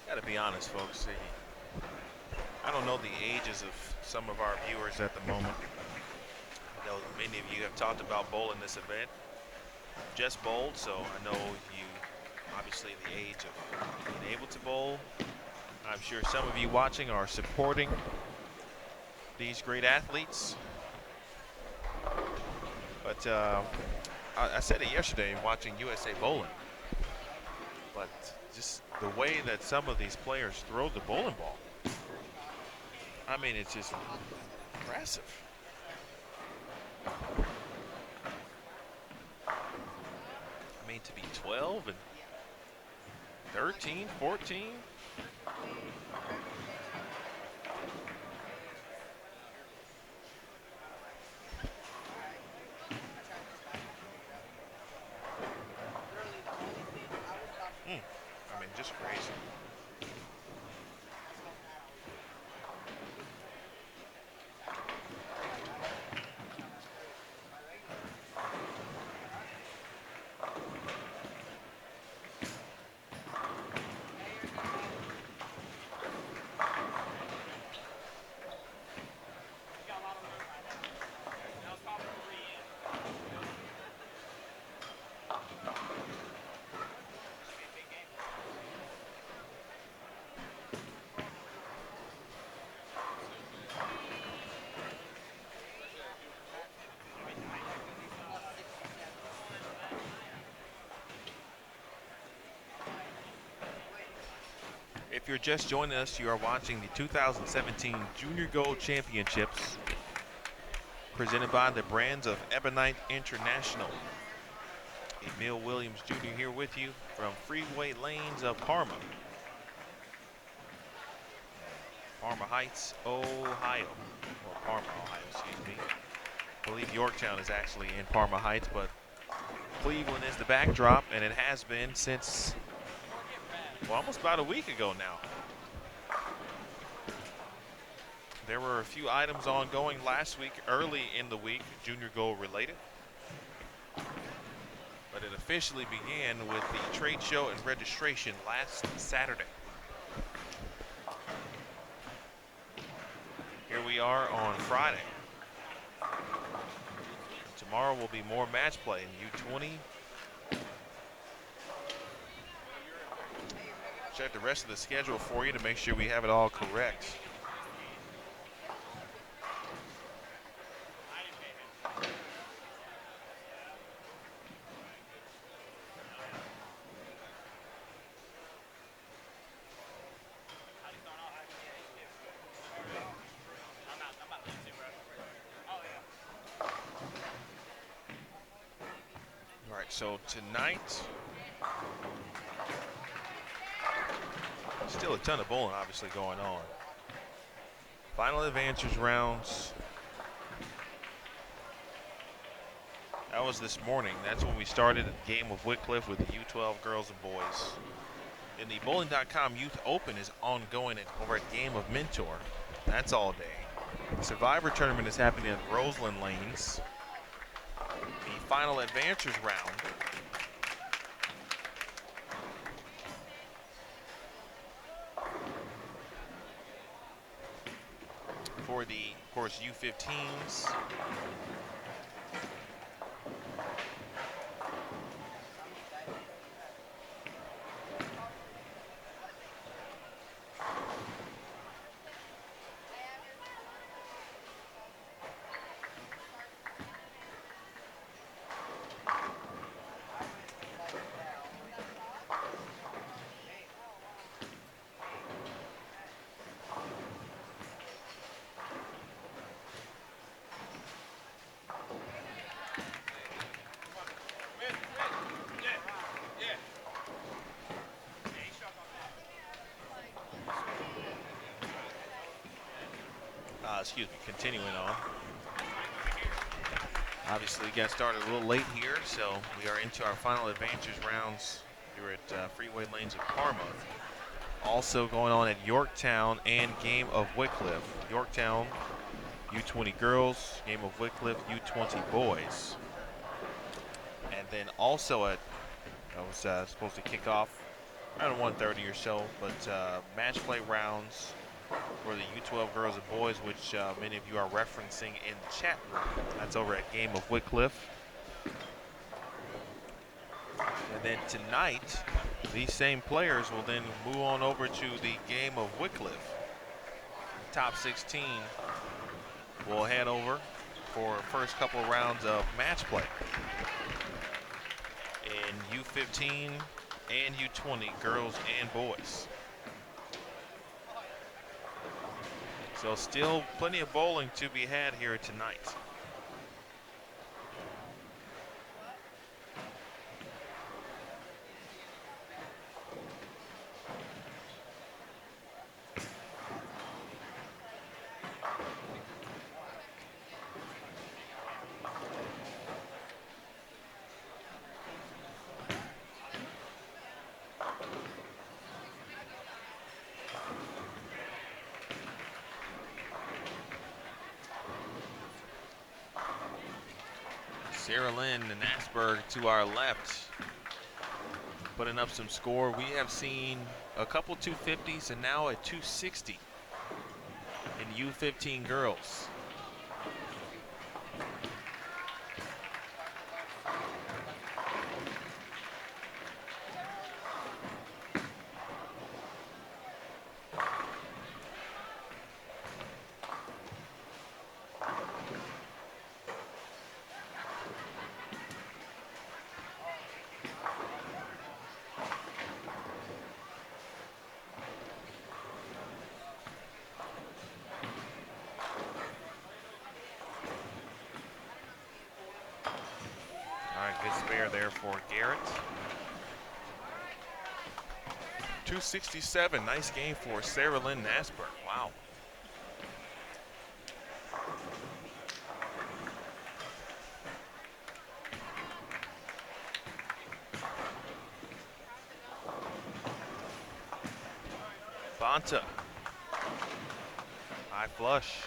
Gotta be honest, folks. I don't know the ages of some of our viewers at the moment. I know many of you have talked about bowling this event. Just bowled, so I know you, obviously, the age of being able to bowl. I'm sure some of you watching are supporting these great athletes. But I said it yesterday watching USA Bowling. But just the way that some of these players throw the bowling ball, I mean, it's just impressive. I mean, to be 12 and 13, 14. I mean, just crazy. If you're just joining us, you are watching the 2017 Junior Gold Championships presented by the brands of Ebonite International. Emil Williams Jr. here with you from Freeway Lanes of Parma. Parma Heights, Ohio. Or Parma, Ohio, excuse me. I believe Yorktown is actually in Parma Heights, but Cleveland is the backdrop, and it has been since, well, almost about a week ago now. There were a few items ongoing last week, early in the week, Junior Gold related. But it officially began with the trade show and registration last Saturday. Here we are on Friday. Tomorrow will be more match play in U20. Check the rest of the schedule for you to make sure we have it all correct. All right, so tonight, still a ton of bowling obviously going on. Final advances rounds. That was this morning. That's when we started a game of Wycliffe with the U12 girls and boys. And the Bowling.com Youth Open is ongoing over at Game of Mentor. That's all day. The Survivor Tournament is happening at Roseland Lanes. The final advancers round for the, of course, U15s. Excuse me, continuing on. Obviously, we got started a little late here, so we are into our final advances rounds here at Freeway Lanes of Parma. Also going on at Yorktown and Game of Wycliffe. Yorktown, U20 girls, Game of Wycliffe, U20 boys. And then also at, I was supposed to kick off around 1:30 or so, but match play rounds for the U12 girls and boys, which many of you are referencing in the chat room. That's over at Game of Wycliffe. And then tonight, these same players will then move on over to the Game of Wycliffe. Top 16 will head over for first couple rounds of match play in U15 and U20 girls and boys. So still plenty of bowling to be had here tonight. Sarah Lynn and Asperg to our left, putting up some score. We have seen a couple 250s and now a 260 in U15 girls. All right, good spare there for Garrett. 267, nice game for Sarah Lynn Asperg. Wow. Bonta. High flush.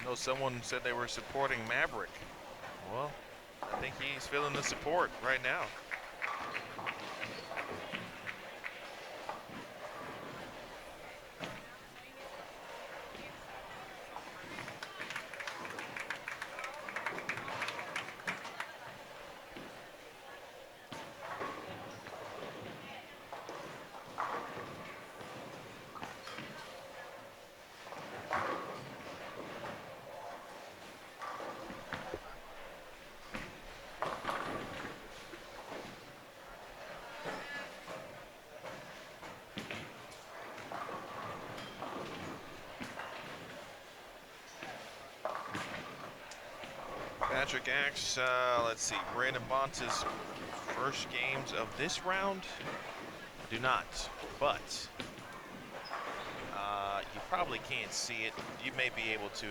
I know someone said they were supporting Maverick. Well, I think he's feeling the support right now. Patrick Axe, let's see, Brandon Bonta's first games of this round do not, but you probably can't see it. You may be able to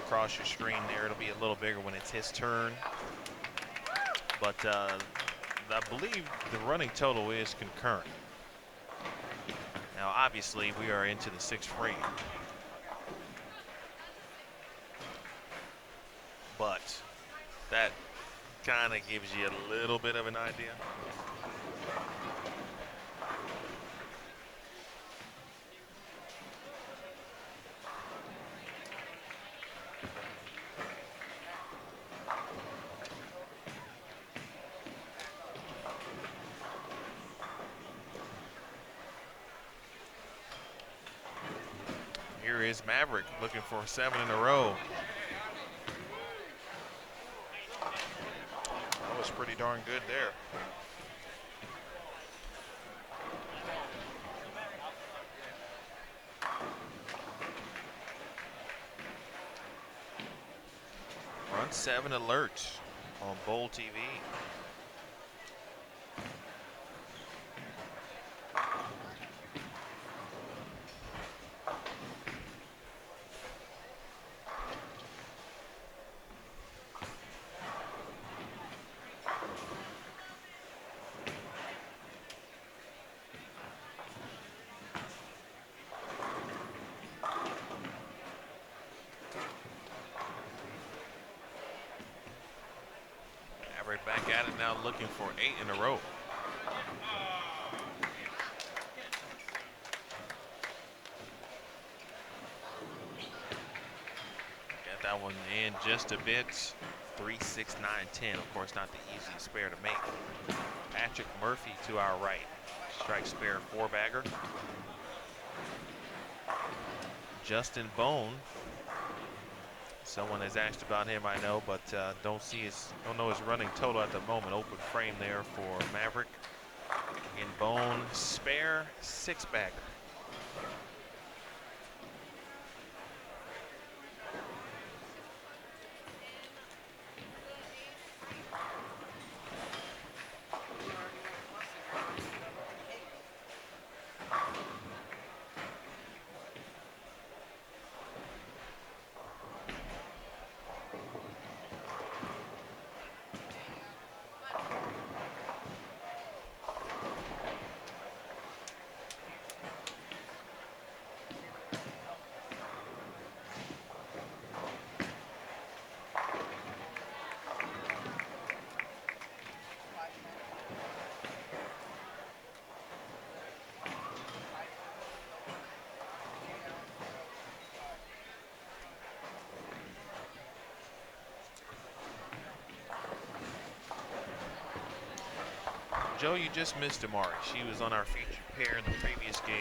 across your screen there. It'll be a little bigger when it's his turn, but I believe the running total is concurrent. Now, obviously, we are into the sixth frame. But that kind of gives you a little bit of an idea. Here is Maverick looking for 7 in a row. That was pretty darn good there. Run 7 alert on Bowl TV. Back at it now, looking for 8 in a row. Got that one in just a bit. 3, 6, 9, 10. Of course, not the easiest spare to make. Patrick Murphy to our right. Strike spare 4-bagger. Justin Bone. Someone has asked about him, I know, but don't know his running total at the moment. Open frame there for Maverick. In Bone, spare 6-bagger. Joe, you just missed Amari. She was on our featured pair in the previous game.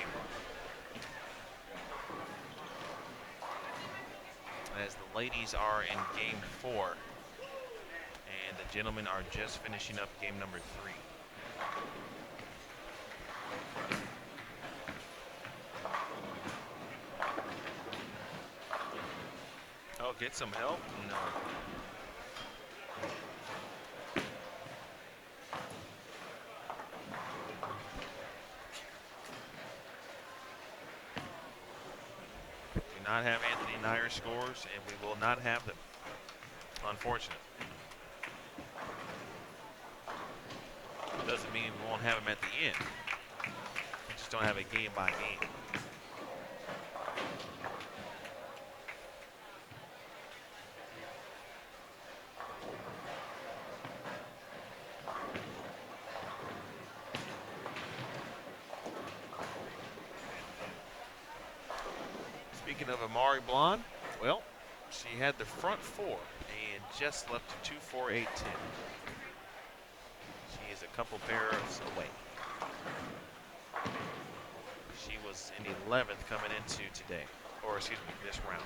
As the ladies are in game 4, and the gentlemen are just finishing up game number 3. Oh, get some help? No. Do not have Anthony Nair scores, and we will not have them. Unfortunate. Doesn't mean we won't have them at the end. We just don't have a game by game. Speaking of Amari Blonde, well, she had the front 4 and just left a 2.48.10. She is a couple pairs away. She was in 11th coming into today, or excuse me, this round.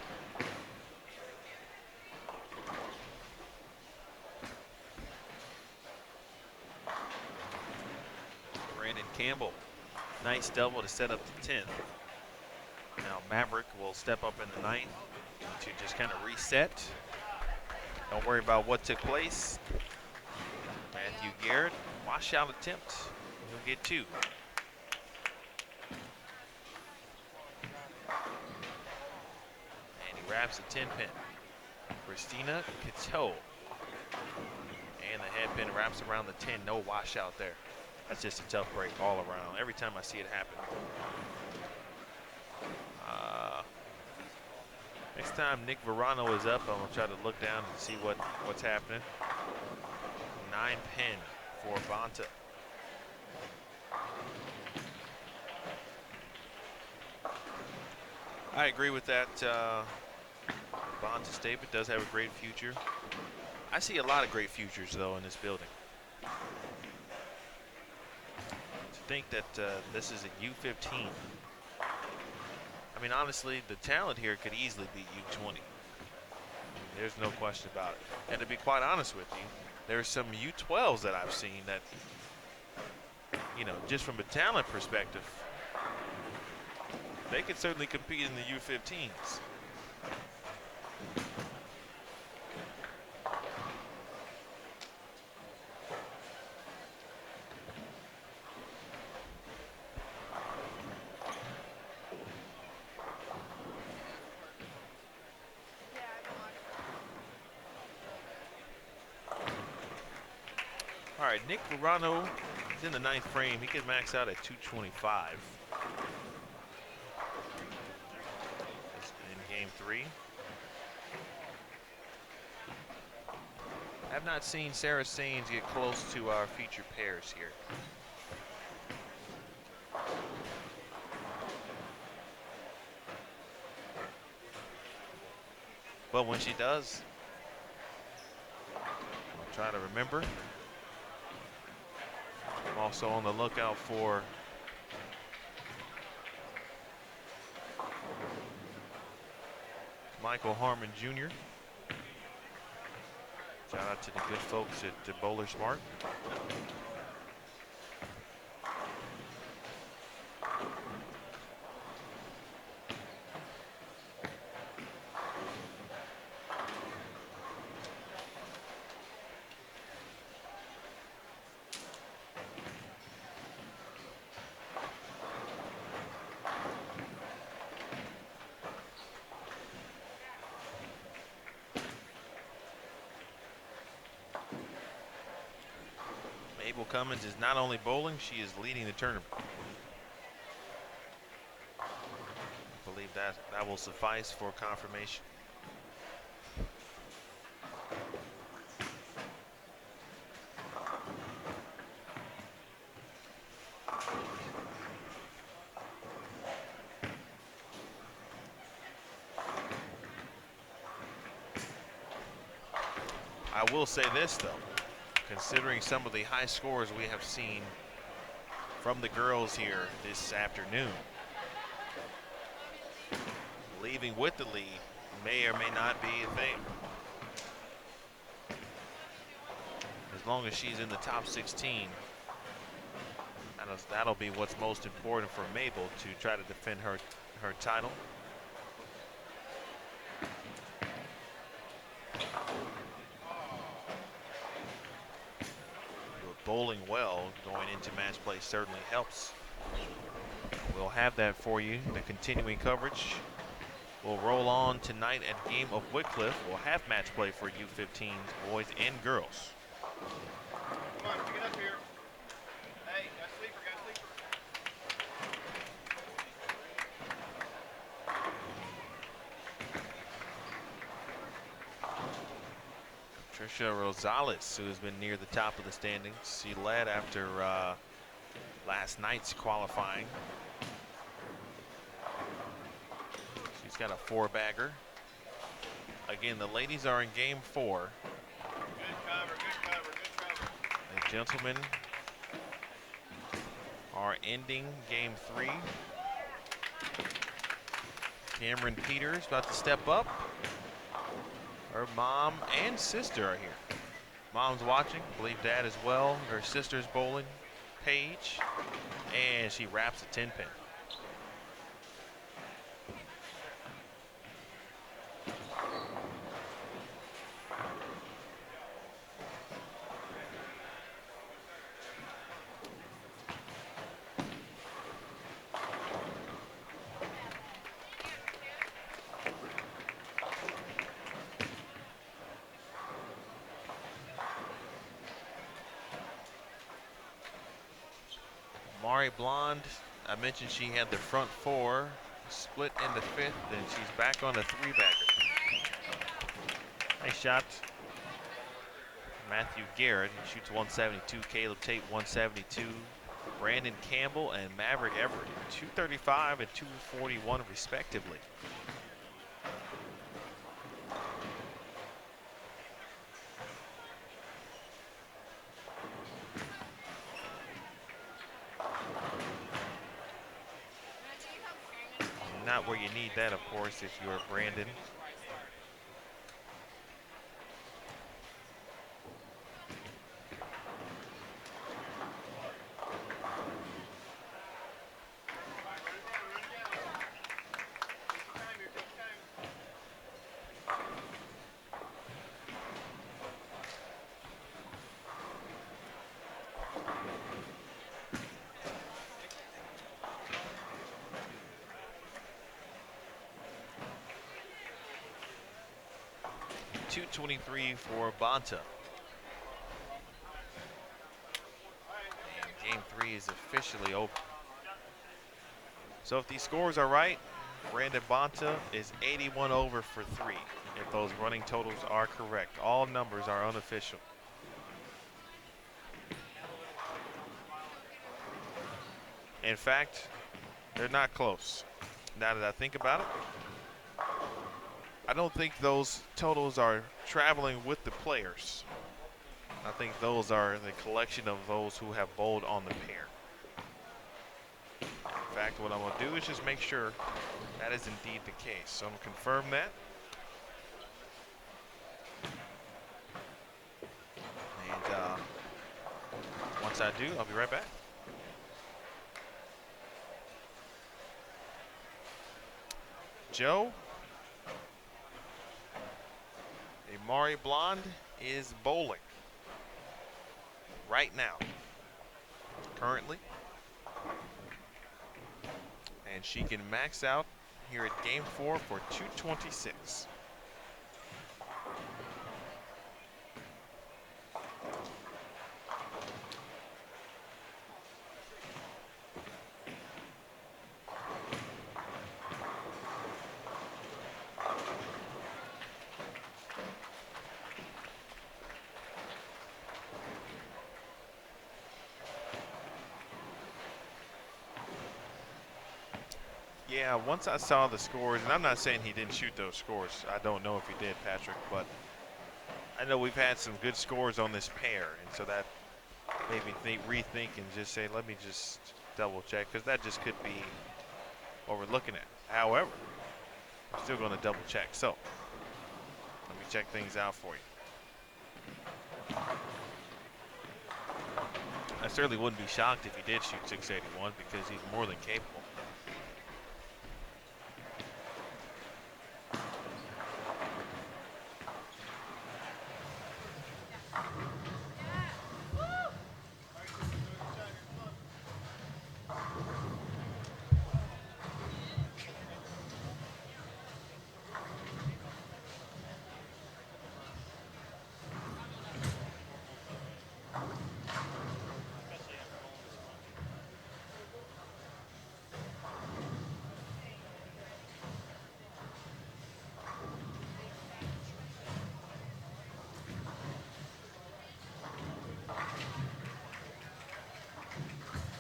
Brandon Campbell, nice double to set up the 10th. Now Maverick will step up in the 9th to just kind of reset. Don't worry about what took place. Matthew Garrett, washout attempt. He'll get 2. And he wraps the 10 pin. Christina Cateau. And the head pin wraps around the 10. No washout there. That's just a tough break all around. Every time I see it happen. Next time Nick Verano is up, I'm gonna try to look down and see what's happening. 9 pin for Bonta. I agree with that. Bonta statement does have a great future. I see a lot of great futures though in this building. To think that this is a U15. I mean, honestly, the talent here could easily be U20. There's no question about it. And to be quite honest with you, there's some U12s that I've seen that, you know, just from a talent perspective, they could certainly compete in the U15s. All right, Nick Verano is in the 9th frame. He could max out at 225 in game 3. I have not seen Sarah Saines get close to our featured pairs here. But when she does, I'll try to remember. I'm also on the lookout for Michael Harmon Jr. Shout out to the good folks at Bowler Smart. Abel Cummins is not only bowling, she is leading the tournament. I believe that will suffice for confirmation. I will say this though, considering some of the high scores we have seen from the girls here this afternoon. Leaving with the lead may or may not be a thing. As long as she's in the top 16, that'll be what's most important for Mabel to try to defend her title. But bowling well going into match play certainly helps. We'll have that for you, the continuing coverage. We'll roll on tonight at Game of Wycliffe. We'll have match play for U15 boys and girls. Come on, pick it up here. Hey, got a sleeper, got a sleeper. Tricia Rosales, who has been near the top of the standings. She led after last night's qualifying. She's got a 4-bagger. Again, the ladies are in game 4. Good cover, good cover, good cover. The gentlemen are ending game 3. Cameron Peters about to step up. Her mom and sister are here. Mom's watching, I believe dad as well. Her sister's bowling, Paige, and she wraps a 10-pin. Mari Blonde, I mentioned she had the front 4, split in the 5th, and she's back on a 3-bagger. Nice shot. Matthew Garrett, he shoots 172. Caleb Tate, 172. Brandon Campbell and Maverick Everett, 235 and 241 respectively. Not where you need that, of course, if you're Brandon. .223 for Bonta. And game 3 is officially over. So if these scores are right, Brandon Bonta is 81 over for 3. If those running totals are correct. All numbers are unofficial. In fact, they're not close. Now that I think about it, I don't think those totals are traveling with the players. I think those are the collection of those who have bowled on the pair. In fact, what I'm going to do is just make sure that is indeed the case. So I'm going to confirm that. And once I do, I'll be right back. Joe? Mari Blonde is bowling right now, currently, and she can max out here at game 4 for 226. Yeah, once I saw the scores, and I'm not saying he didn't shoot those scores. I don't know if he did, Patrick, but I know we've had some good scores on this pair, and so that maybe rethink and just say, let me just double check, because that just could be what we're looking at. However, I'm still going to double check. So let me check things out for you. I certainly wouldn't be shocked if he did shoot 681 because he's more than capable.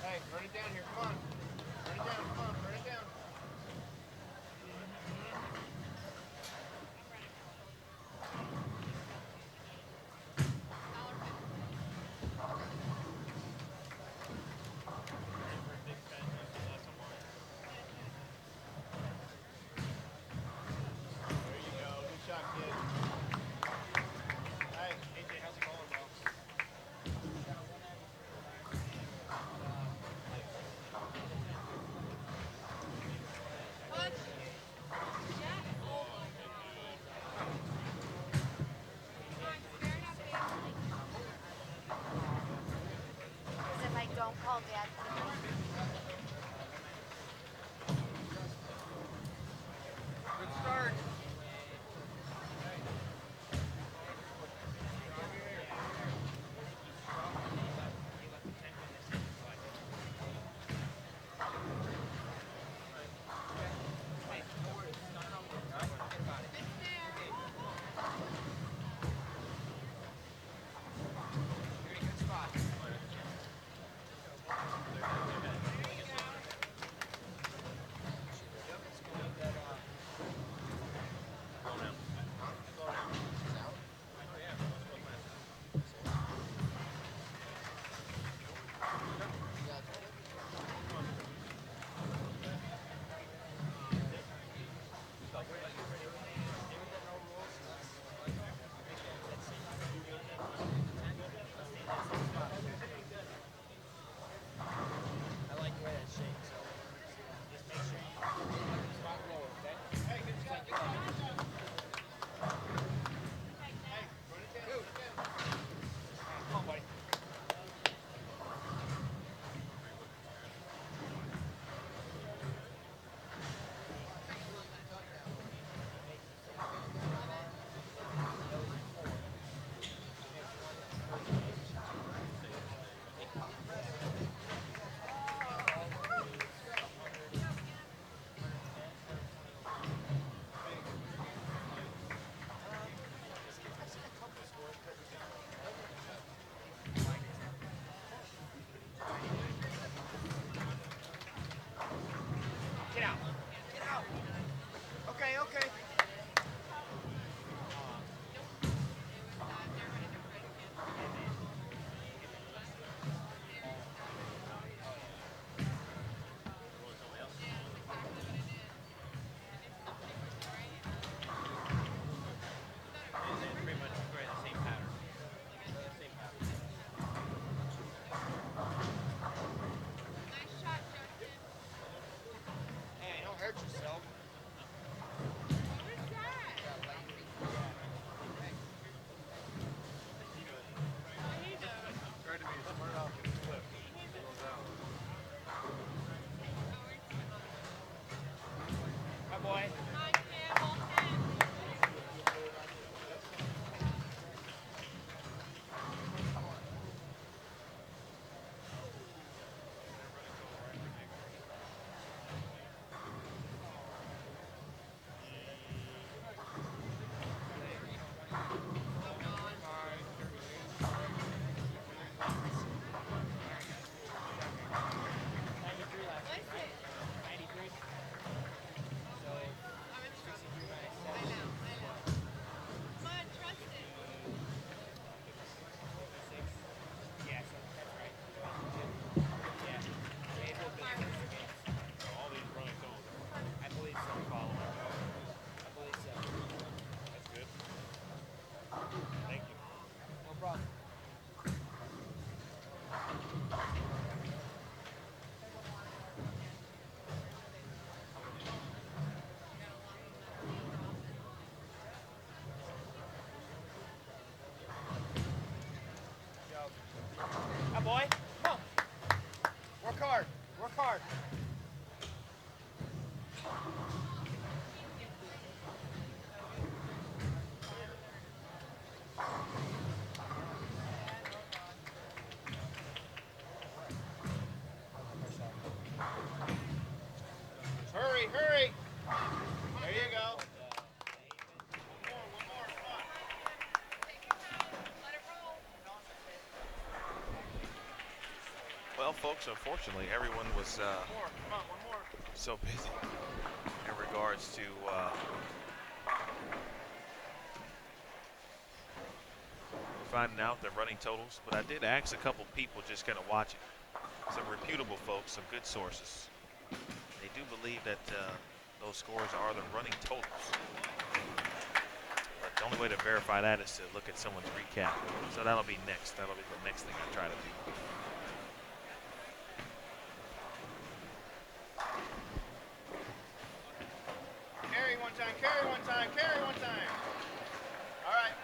Hey, run it down here. Come on. Run it down. Come on. Run it down. There you go. Good shot, kid. Hey, AJ, how's it going, bro? Because if I don't call Dad, Good start. boy. Come on. Work hard. Work hard. Hurry, hurry. There you go. One more, come on. Well, folks, unfortunately, everyone was Come on, one more. so busy in regards to finding out the running totals, but I did ask a couple people just kind of watching, some reputable folks, some good sources. They do believe that those scores are the running totals. But the only way to verify that is to look at someone's recap. So that'll be next. That'll be the next thing I try to do. Carry one time, carry one time, carry one time. All right.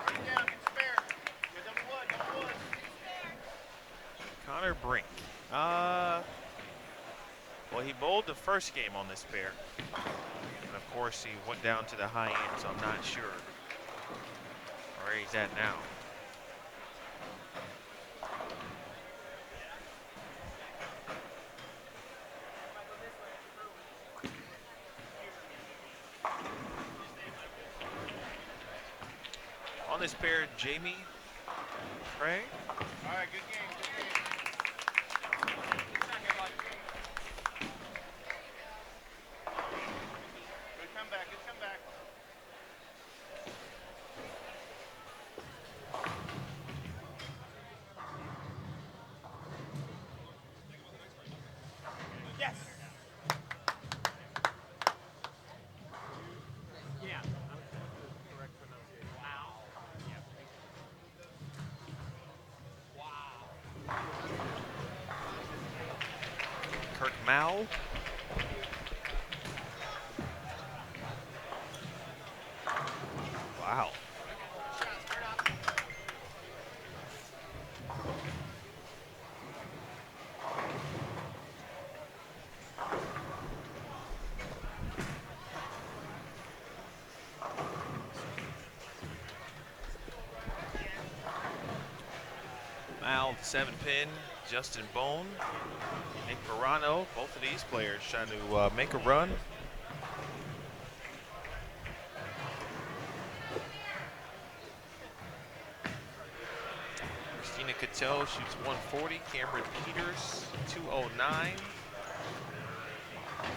Bring it down, get spare. Get double wood, double wood. Connor Brink. Well, he bowled the first game on this pair. And of course, he went down to the high end, so I'm not sure where he's at now. On this pair, Jamie Craig. All right, good game, good game. Good comeback, good comeback. Yes. Yeah. Correct pronunciation. Wow. Kirk Mao. Wow. Mao, 7-pin. Justin Bone. Nick Verano. Both of these players trying to make a run. Christina Cattell shoots 140. Cameron Peters, 209.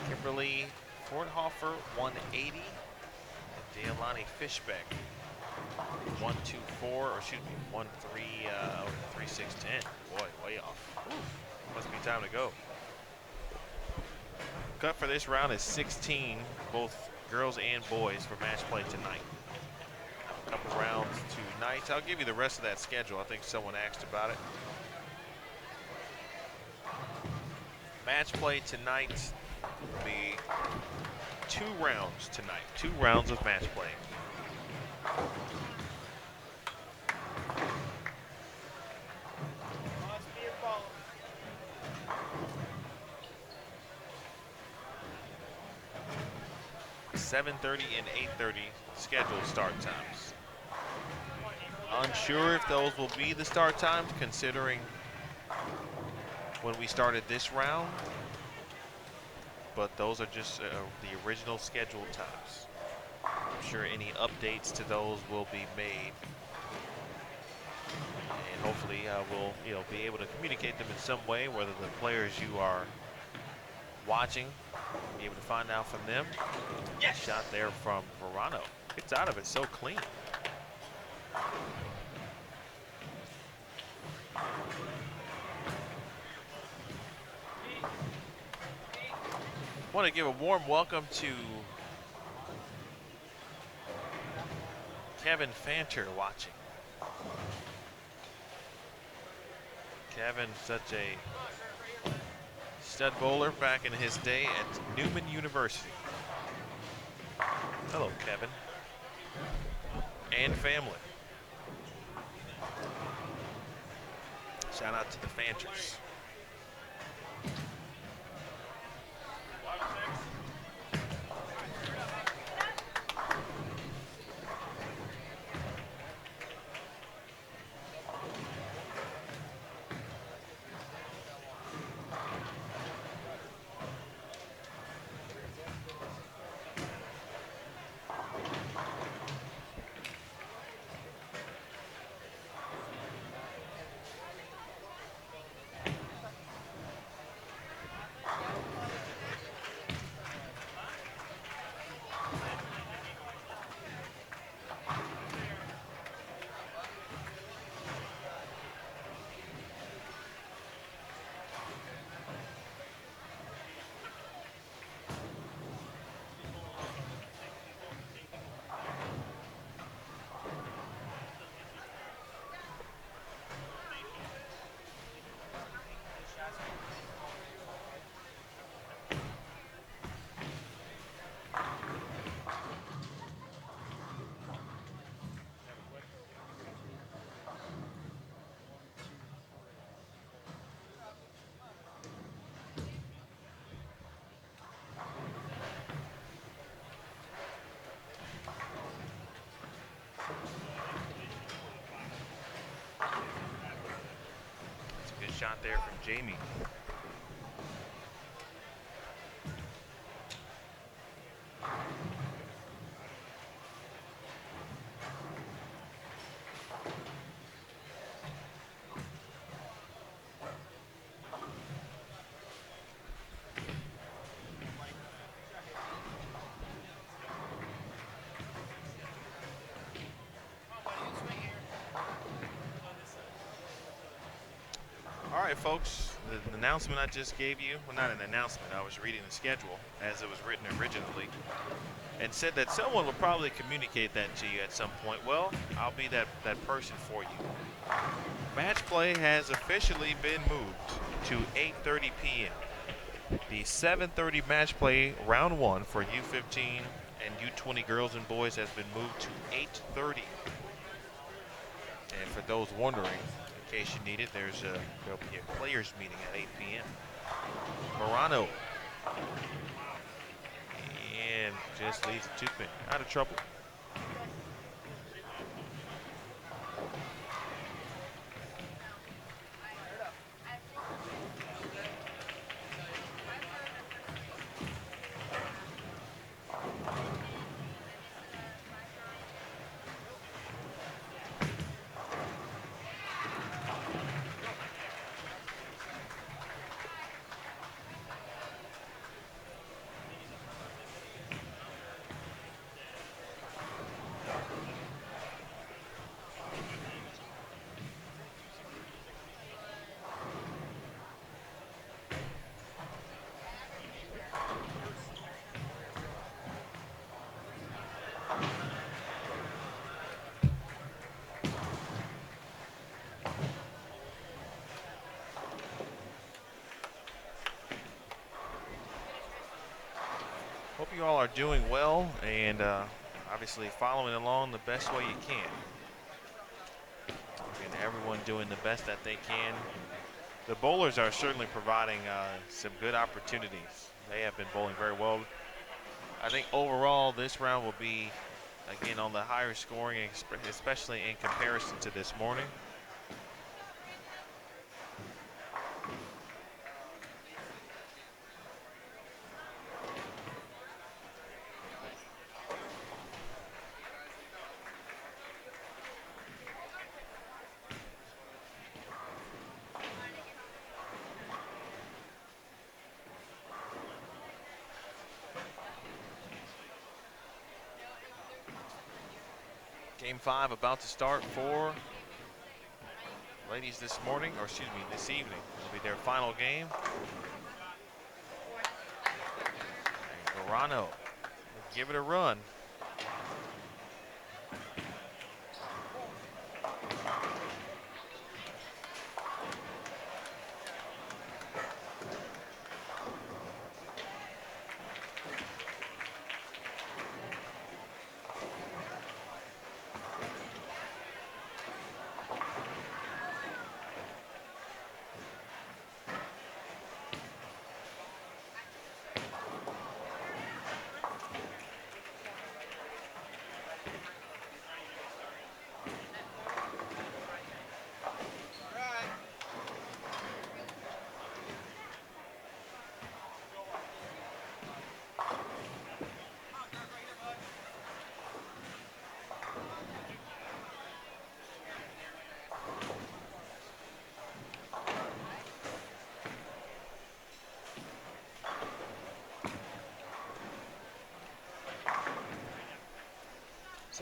Kimberly Forthofer, 180. And Deolani Fishbeck, 124, or excuse me, 3610. Boy, way off. Oof. Must be time to go. Cut for this round is 16, both girls and boys, for match play tonight. A couple rounds tonight. I'll give you the rest of that schedule. I think someone asked about it. Match play tonight will be 2 rounds tonight. 2 rounds of match play. Must be a ball. .30 and 8:30 scheduled start times. Unsure if those will be the start times, considering when we started this round, but those are just the original scheduled times. I'm sure any updates to those will be made, and hopefully we'll be able to communicate them in some way, whether the players you are watching, be able to find out from them. Yes. Shot there from Verano. Gets out of it so clean. Want to give a warm welcome to Kevin Fanter watching. Kevin, such a stud bowler back in his day at Newman University. Hello, Kevin. And family. Shout out to the Fanters. That's a good shot there from Jamie. All right, folks, the announcement I just gave you, well, not an announcement, I was reading the schedule as it was written originally, and said that someone will probably communicate that to you at some point. Well, I'll be that person for you. Match play has officially been moved to 8:30 p.m. The 7:30 match play round 1 for U15 and U20 girls and boys has been moved to 8:30. And for those wondering, in case you need it, there'll be a players meeting at 8 p.m. Morano. And just leaves the two-pin. Out of trouble. Hope you all are doing well and obviously following along the best way you can. And everyone doing the best that they can. The bowlers are certainly providing some good opportunities. They have been bowling very well. I think overall this round will be, again, on the higher scoring, especially in comparison to this morning. Game 5 about to start for ladies this morning, or excuse me, this evening. It'll be their final game. And Morano will give it a run.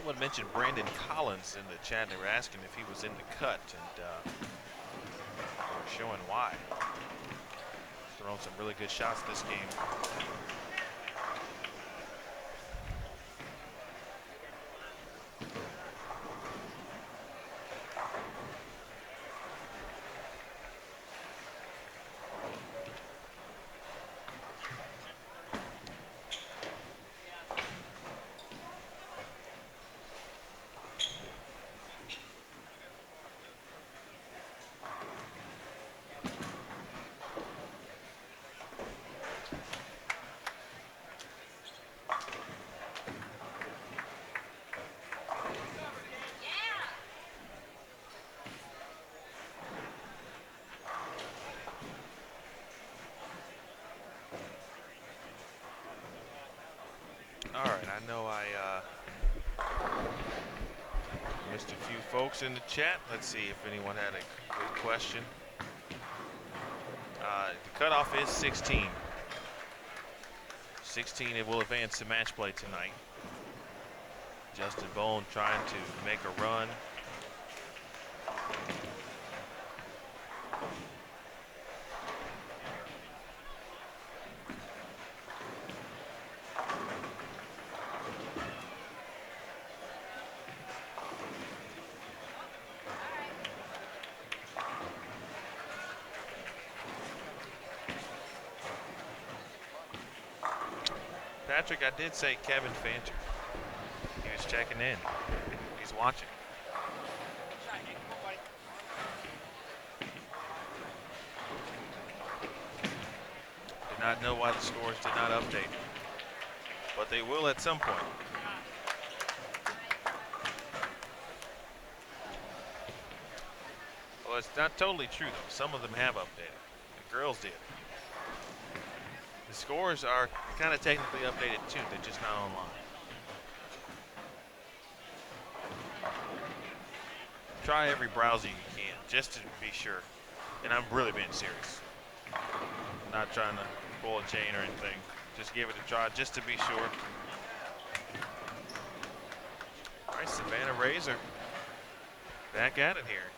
Someone mentioned Brandon Collins in the chat. They were asking if he was in the cut, and they were showing why. Throwing some really good shots this game. All right, I know I missed a few folks in the chat. Let's see if anyone had a good question. The cutoff is 16. 16, it will advance to match play tonight. Justin Bone trying to make a run. Patrick, I did say Kevin Fanter. He was checking in. He's watching. Did not know why the scores did not update, but they will at some point. Well, it's not totally true though. Some of them have updated. The girls did. The scores are kind of technically updated too. They're just not online. Try every browser you can just to be sure. And I'm really being serious. I'm not trying to pull a chain or anything. Just give it a try just to be sure. All right, Savannah Razor back at it here.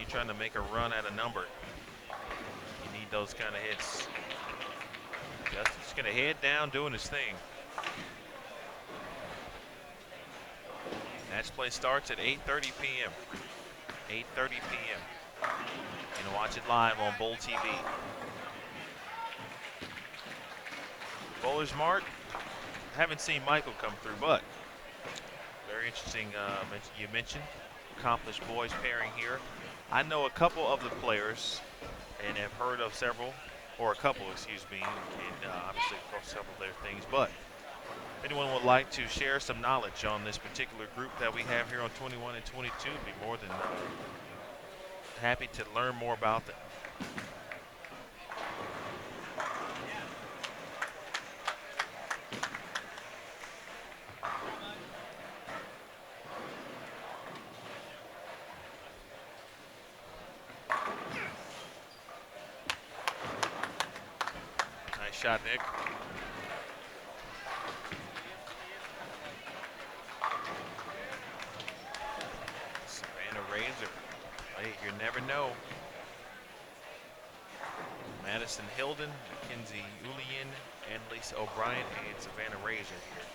Trying to make a run at a number, you need those kind of hits. Justin's gonna head down doing his thing. Match play starts at 8:30 p.m. 8:30 p.m. You can watch it live on Bowl TV. Bowler's Mart. Haven't seen Michael come through, but very interesting. You mentioned accomplished boys pairing here. I know a couple of the players and have heard of several, or a couple, excuse me, and obviously several of their things. But if anyone would like to share some knowledge on this particular group that we have here on 21 and 22, be more than happy to learn more about them. Shot, Nick. Savannah Razor. Hey, you never know. Madison Hilden, Mackenzie Ulian, and Lisa O'Brien, and Savannah Razor here.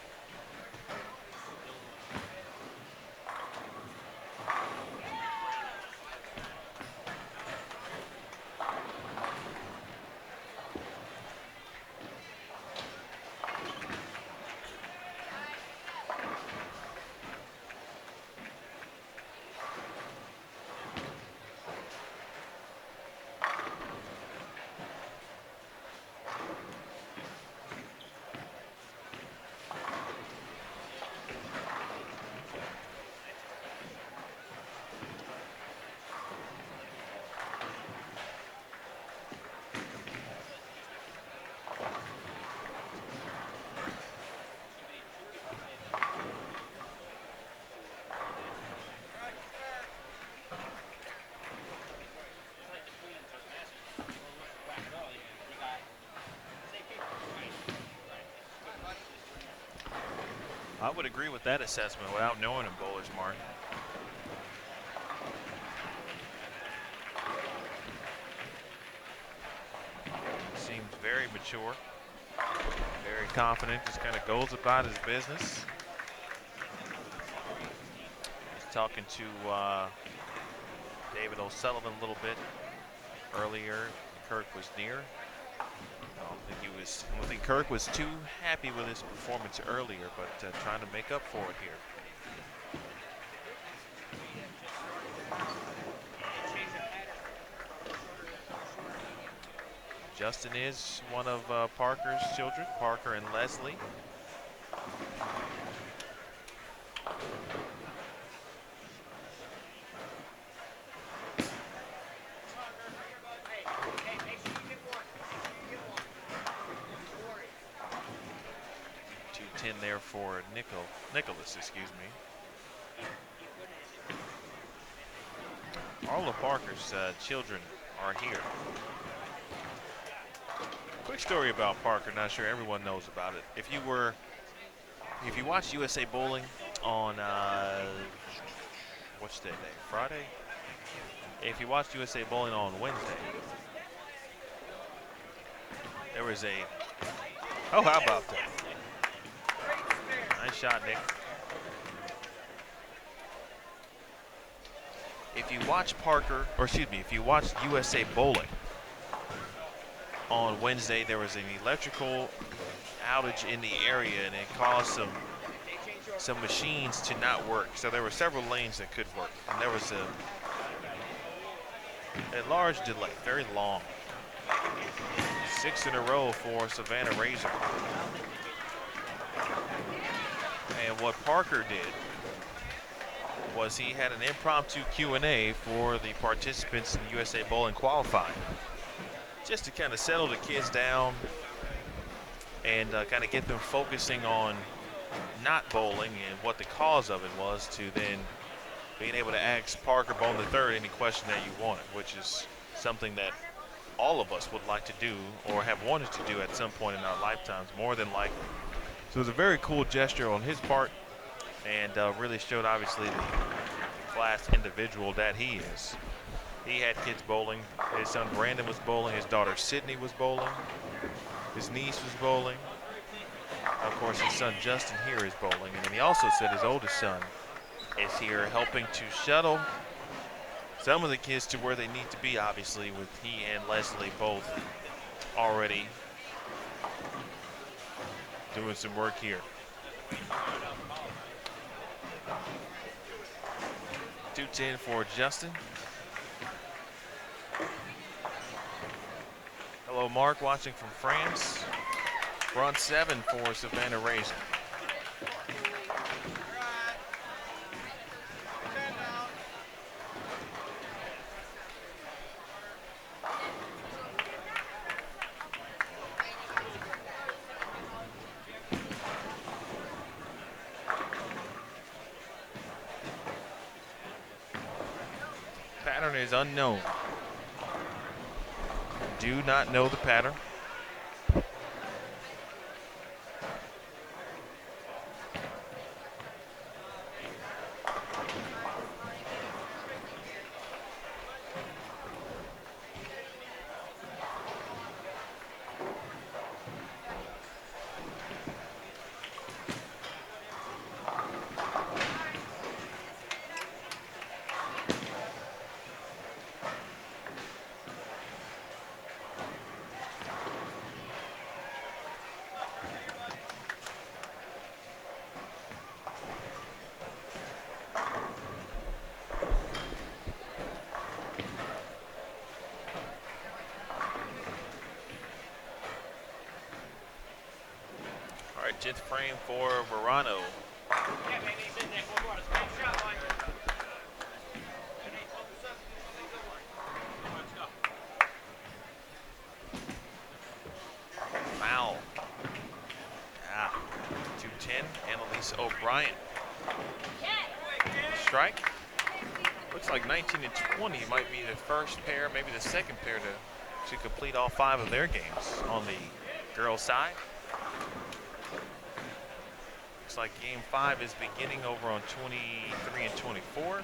I would agree with that assessment without knowing him, Bowler's Mark. Seems very mature, very confident, just kind of goes about his business. He's talking to David O'Sullivan a little bit earlier. Kirk was near. I don't think Kirk was too happy with his performance earlier, but trying to make up for it here. Justin is one of Parker's children, Parker and Leslie. There for Nicholas, excuse me. All of Parker's children are here. Quick story about Parker, not sure everyone knows about it. If you watch USA Bowling on what's the day? Friday? If you watched USA Bowling on Wednesday, there was how about that? Nice shot, Nick. If you watch if you watched USA Bowling on Wednesday, there was an electrical outage in the area, and it caused some machines to not work. So there were several lanes that could work, and there was a large delay, very long. 6 in a row for Savannah Razor. And what Parker did was he had an impromptu Q&A for the participants in USA Bowling qualifying, just to kind of settle the kids down and kind of get them focusing on not bowling and what the cause of it was, to then being able to ask Parker Bone III any question that you wanted, which is something that all of us would like to do or have wanted to do at some point in our lifetimes, more than likely. So it was a very cool gesture on his part, and really showed obviously the class individual that he is. He had kids bowling. His son Brandon was bowling. His daughter Sydney was bowling. His niece was bowling. Of course, his son Justin here is bowling. And then he also said his oldest son is here helping to shuttle some of the kids to where they need to be, obviously, with he and Leslie both already doing some work here. 210 for Justin. Hello, Mark, watching from France. Front 7 for Savannah Razor. Pattern is unknown. Do not know the pattern. All right, 10th frame for Verano. Foul. 210, Annalisa O'Brien. Strike. Looks like 19 and 20 might be the first pair, maybe the second pair to complete all 5 of their games on the girls' side. Looks like game 5 is beginning over on 23 and 24.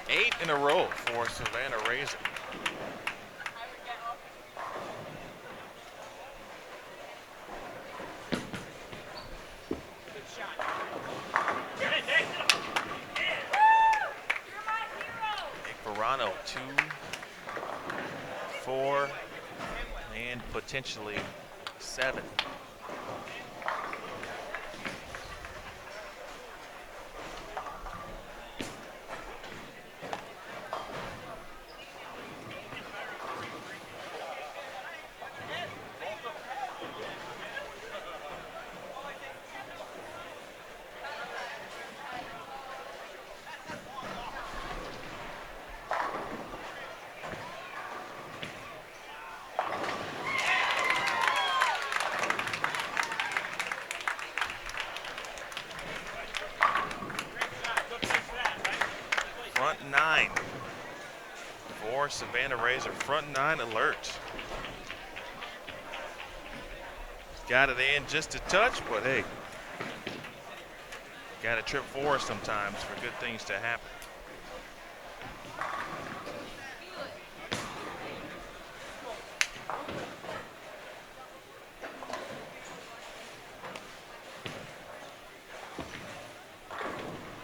Eight in a row for Savannah Razor. Verano 2, 4, and potentially 7. Front 9 for Savannah Razor. Front 9 alert. Got it in just a touch, but hey, got to trip forward sometimes for good things to happen.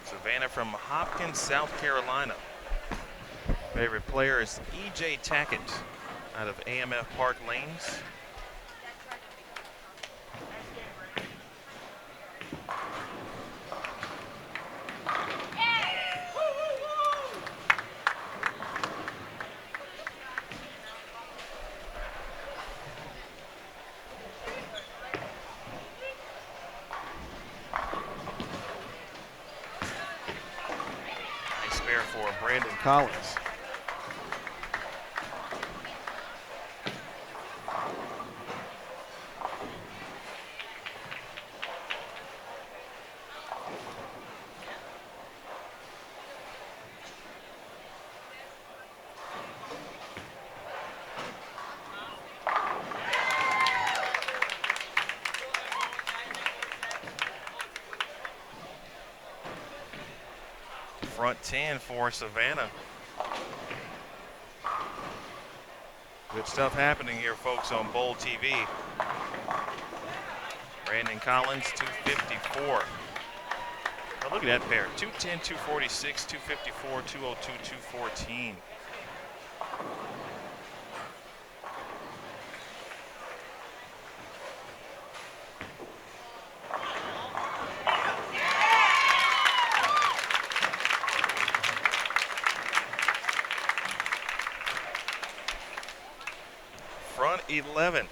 Savannah from Hopkins, South Carolina. Favorite player is E.J. Tackett out of AMF Park Lanes. Collins. Front 10 for Savannah. Good stuff happening here, folks, on Bowl TV. Brandon Collins, 254. Oh, look at that pair. 210, 246, 254, 202, 214. Front 11.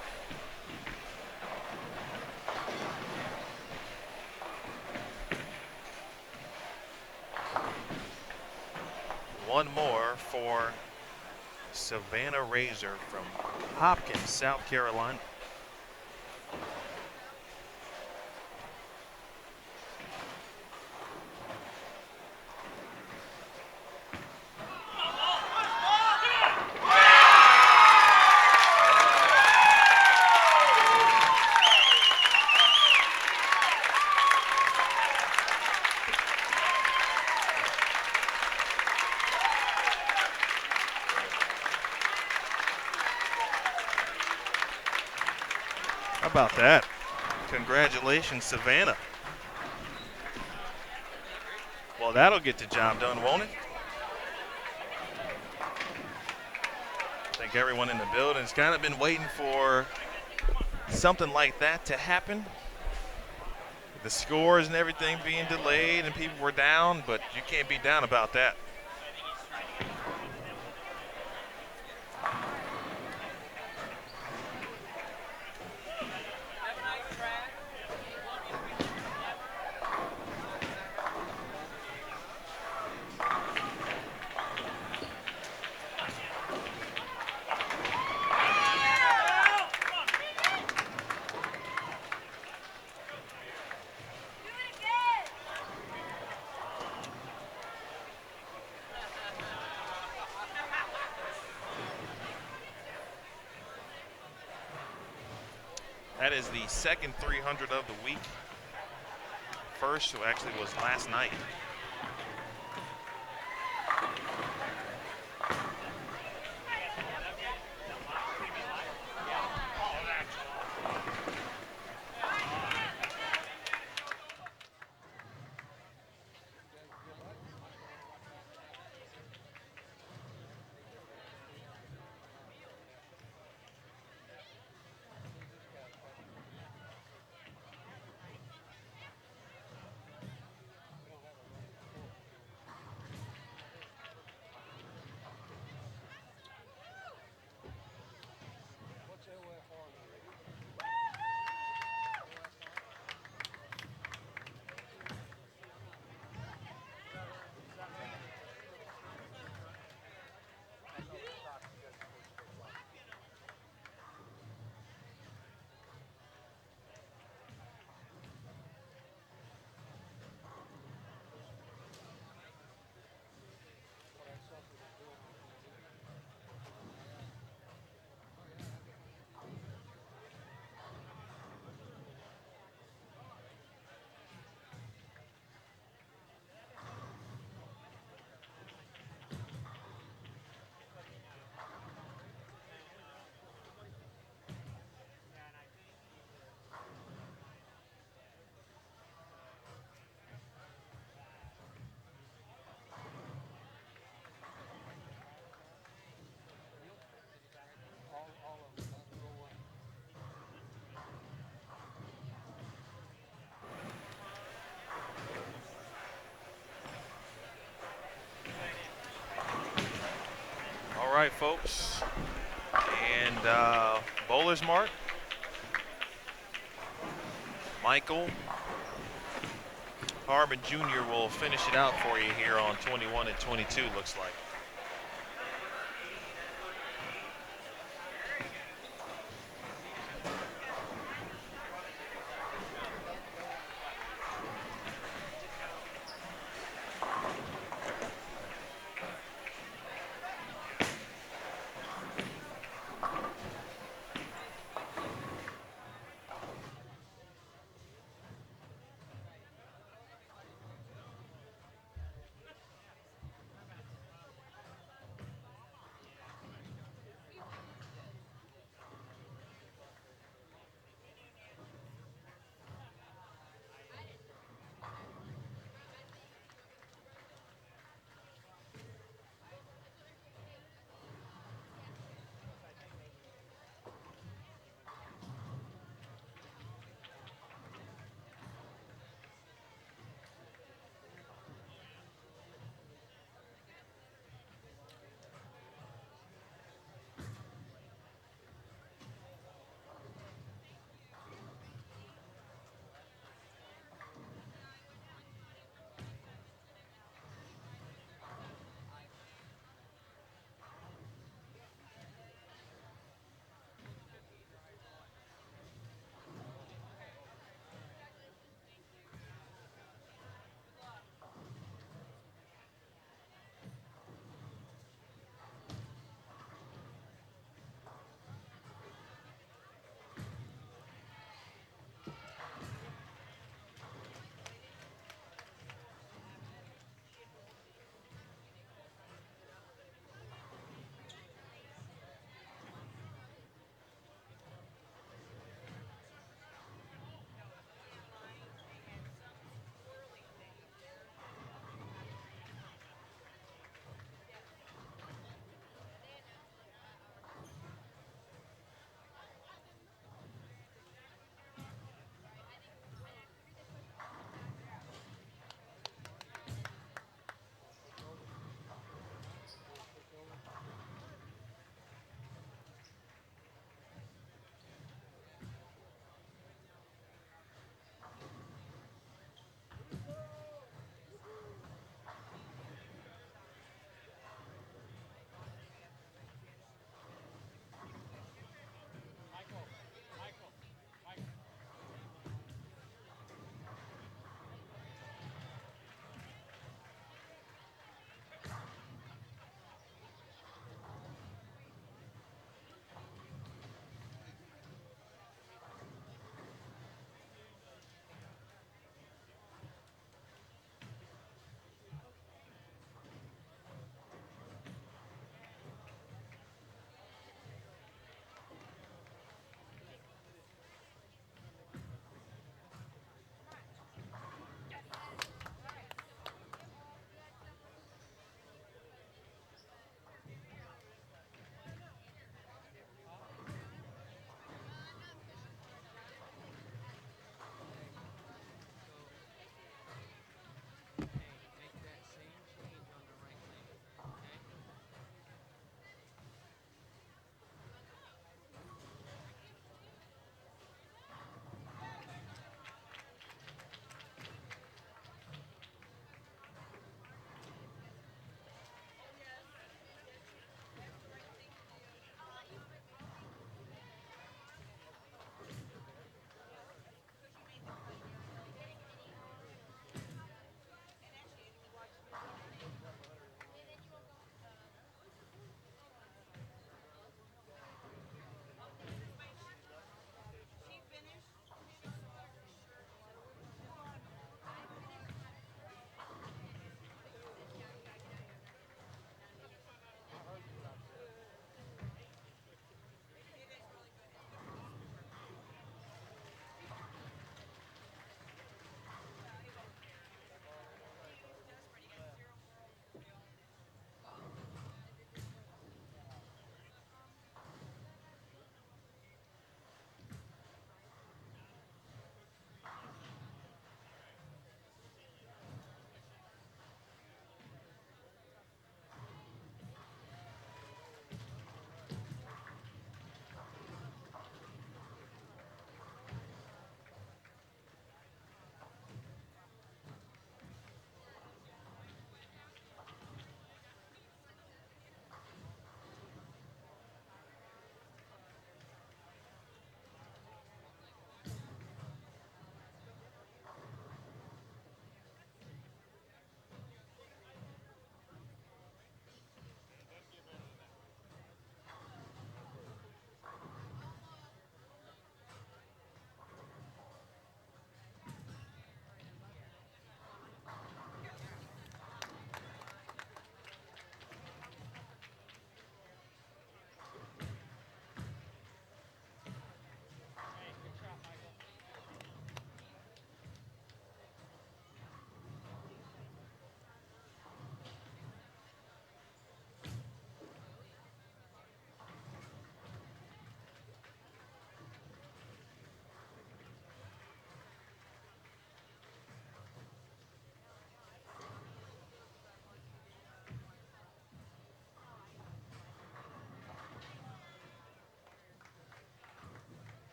One more for Savannah Razor from Hopkins, South Carolina. How about that? Congratulations, Savannah. Well, that'll get the job done, won't it? I think everyone in the building's kind of been waiting for something like that to happen. The scores and everything being delayed and people were down, but you can't be down about that. That is the second 300 of the week. First actually was last night. All right, folks. And bowler's mark. Michael Harbin Jr. will finish it out for you here on 21 and 22, looks like.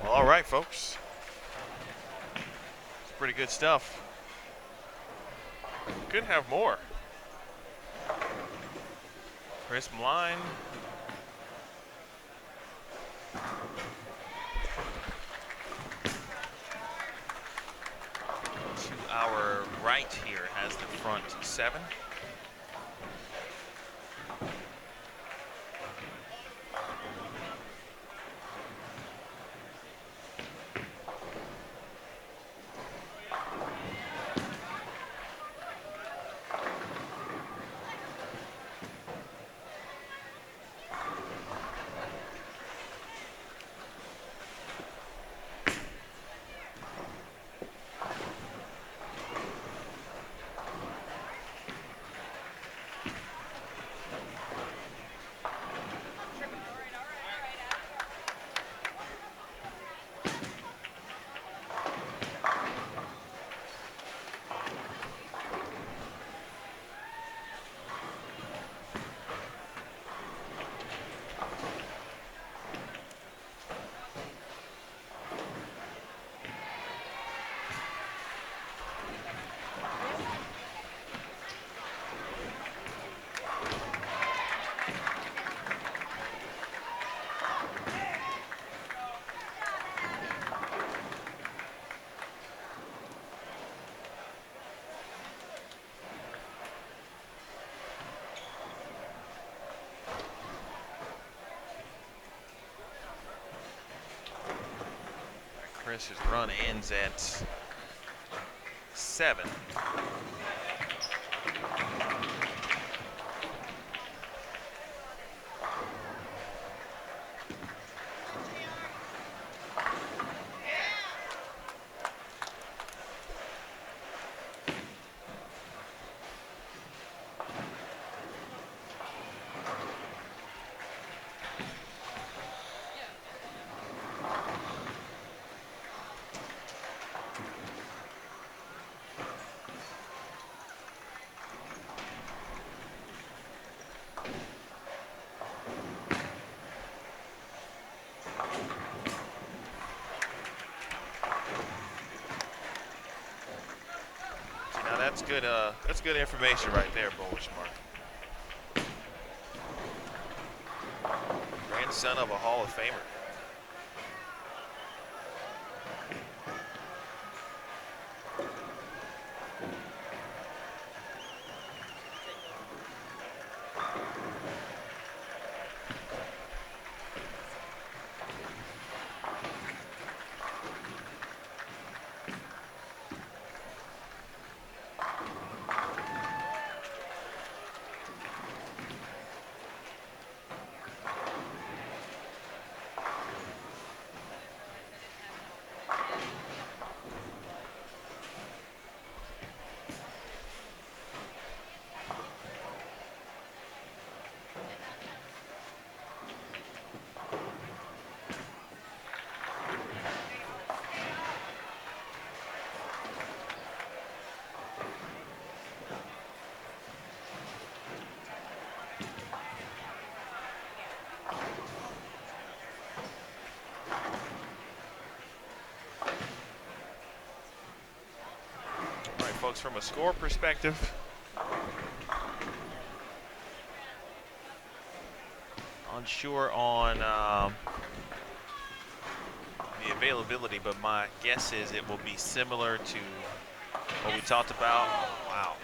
Well, all right, folks. It's pretty good stuff. Couldn't have more. Crisp line. To our right here has the front 7. Chris's run ends at 7. That's good. That's good information right there, Bullish Mark. Grandson of a Hall of Famer. Folks, from a score perspective, unsure on the availability, but my guess is it will be similar to what we talked about. Wow.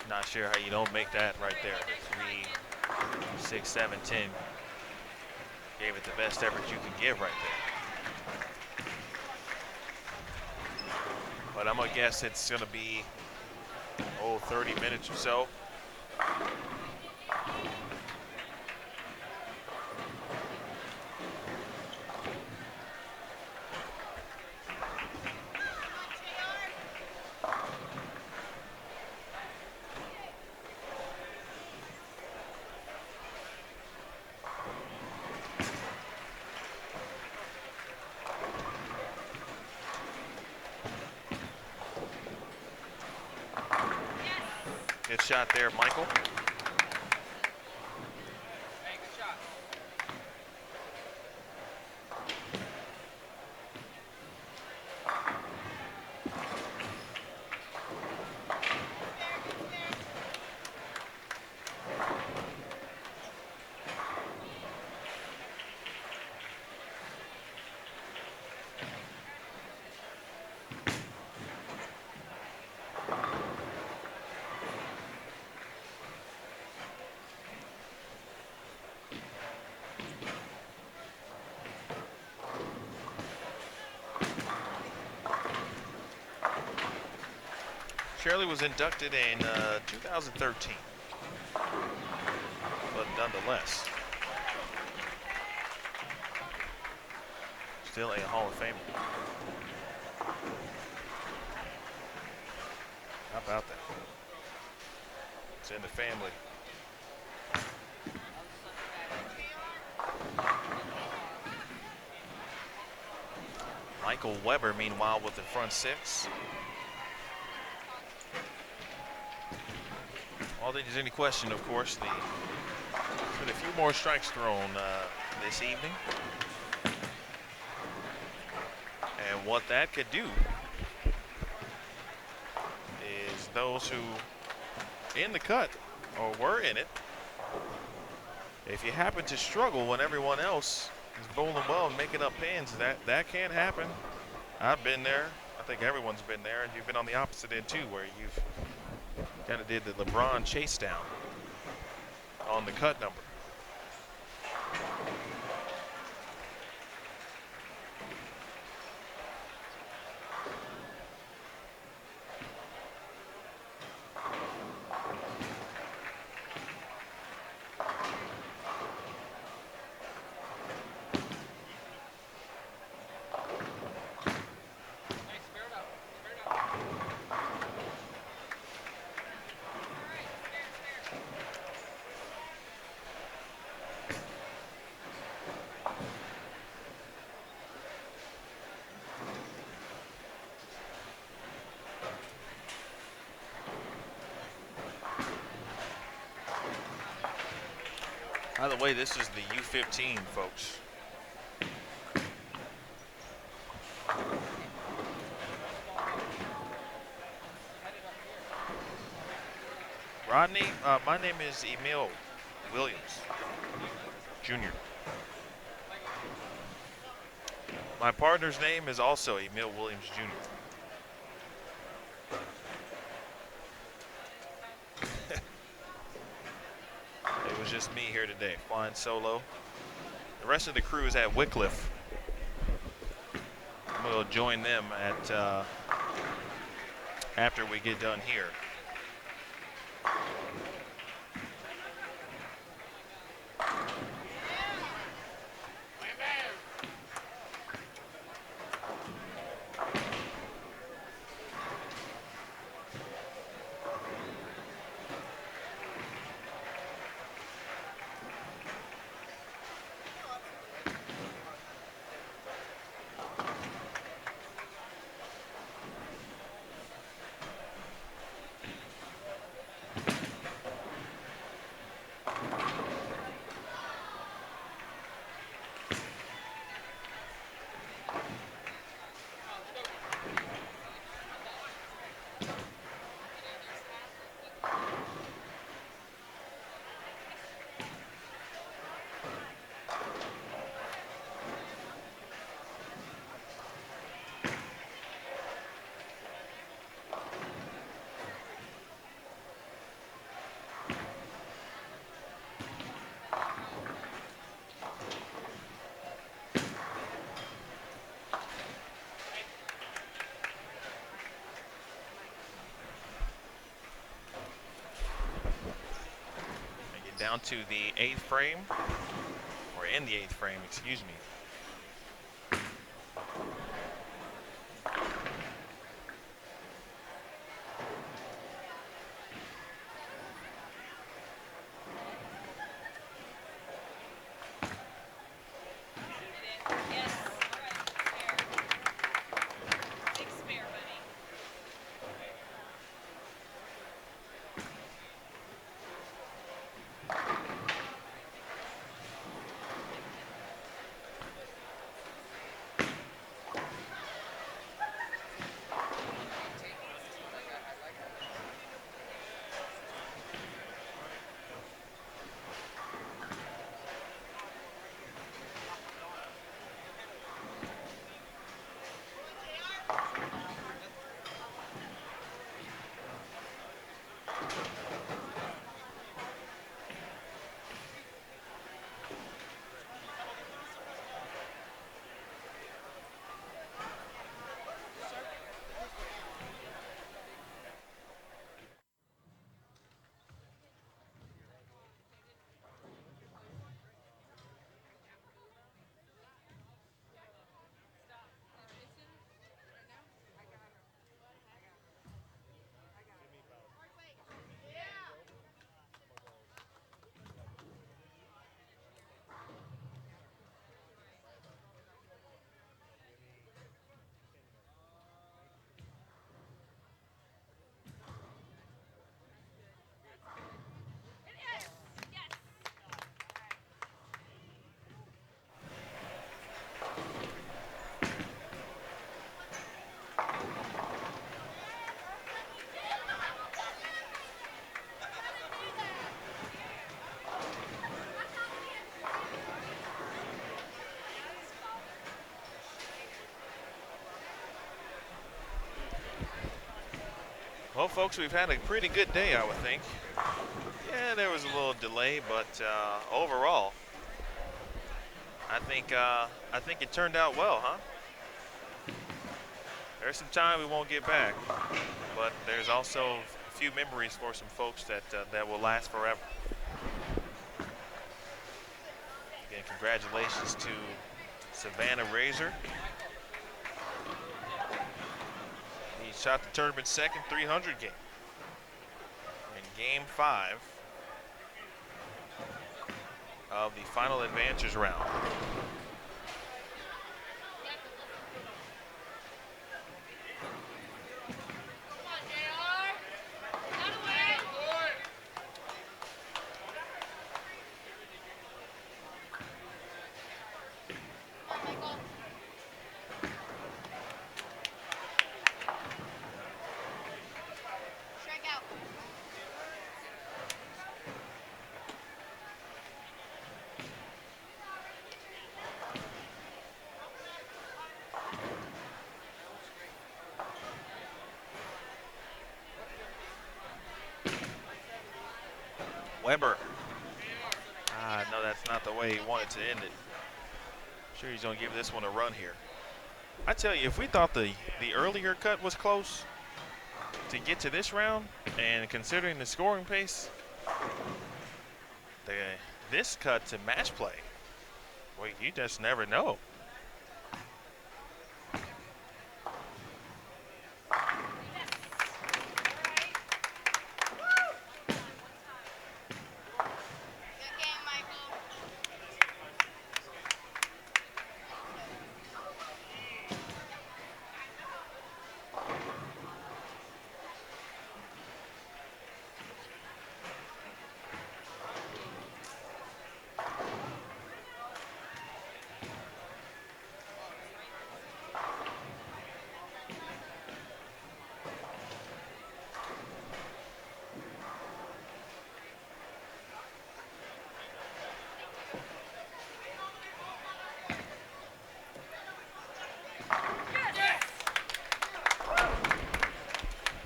Not sure how you don't make that right there. The 3, 6, 7, 10. Gave it the best effort you can give right there. But I'm gonna guess it's gonna be 30 minutes or so. Good shot there, Michael. Hey, good shot. Shirley was inducted in 2013, but nonetheless, still a Hall of Famer. How about that? It's in the family. Michael Weber, meanwhile, with the front six. All there's any question, of course, with a few more strikes thrown this evening, and what that could do is those who in the cut or were in it, if you happen to struggle when everyone else is bowling well and making up pins, that can happen. I've been there. I think everyone's been there, and you've been on the opposite end too, where you've kind of did the LeBron chase down on the cut number. By the way, this is the U15, folks. Rodney, my name is Emil Williams, Jr. My partner's name is also Emil Williams, Jr. It was just me here today, flying solo. The rest of the crew is at Wycliffe. We'll join them at after we get done here. Down to the 8th frame, or in the 8th frame, excuse me. Well, folks, we've had a pretty good day, I would think. Yeah, there was a little delay, but overall, I think it turned out well, huh? There's some time we won't get back, but there's also a few memories for some folks that will last forever. Again, congratulations to Savannah Razor. He shot the tournament's second 300 game in Game 5 of the final advances round. Weber. No, that's not the way he wanted to end it. Sure, he's going to give this one a run here. I tell you, if we thought the earlier cut was close to get to this round, and considering the scoring pace, this cut to match play, well, you just never know.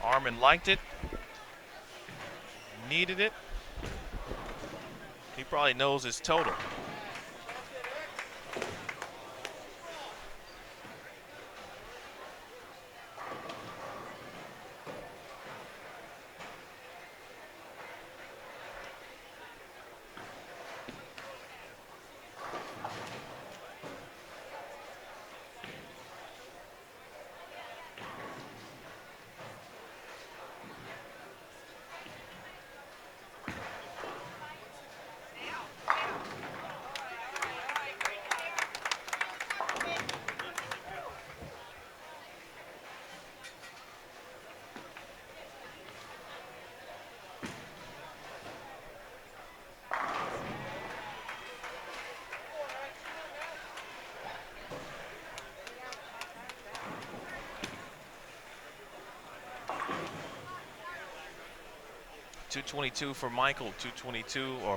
Harmon liked it, needed it. He probably knows his total. .222 for Michael,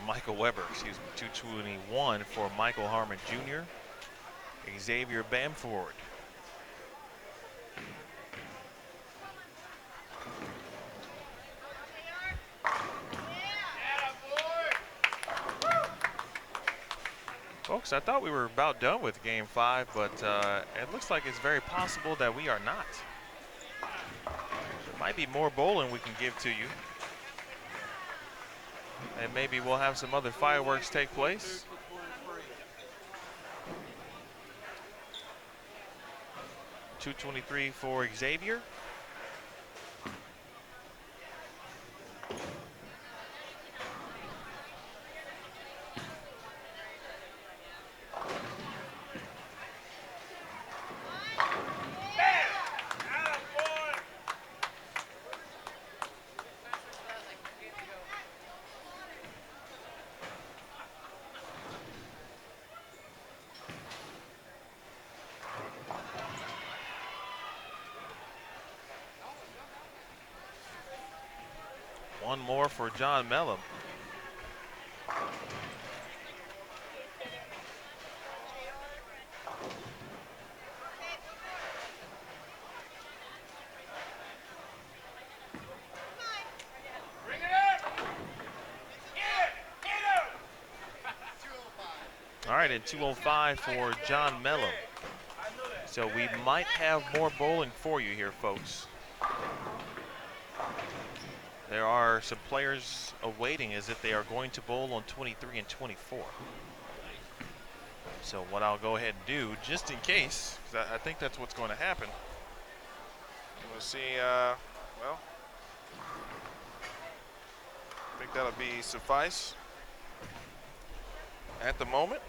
Michael Weber, excuse me, 221 for Michael Harmon Jr., Xavier Bamford. Folks, I thought we were about done with Game 5, but it looks like it's very possible that we are not. There might be more bowling we can give to you. And maybe we'll have some other fireworks take place. .223 for Xavier. One more for John Mellum. right, and 205 for John Mello. So we might have more bowling for you here, folks. There are some players awaiting as if they are going to bowl on 23 and 24. So what I'll go ahead and do, just in case, because I think that's what's going to happen. We'll see, well, I think that'll be suffice at the moment.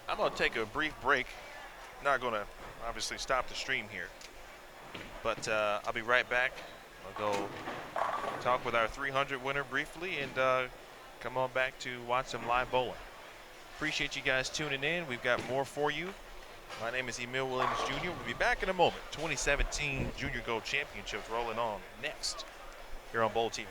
I'm going to take a brief break. Not going to obviously stop the stream here, but I'll be right back. I'll go talk with our 300 winner briefly and come on back to watch some live bowling. Appreciate you guys tuning in. We've got more for you. My name is Emil Williams Jr. We'll be back in a moment. 2017 Junior Gold Championships rolling on next here on Bowl TV.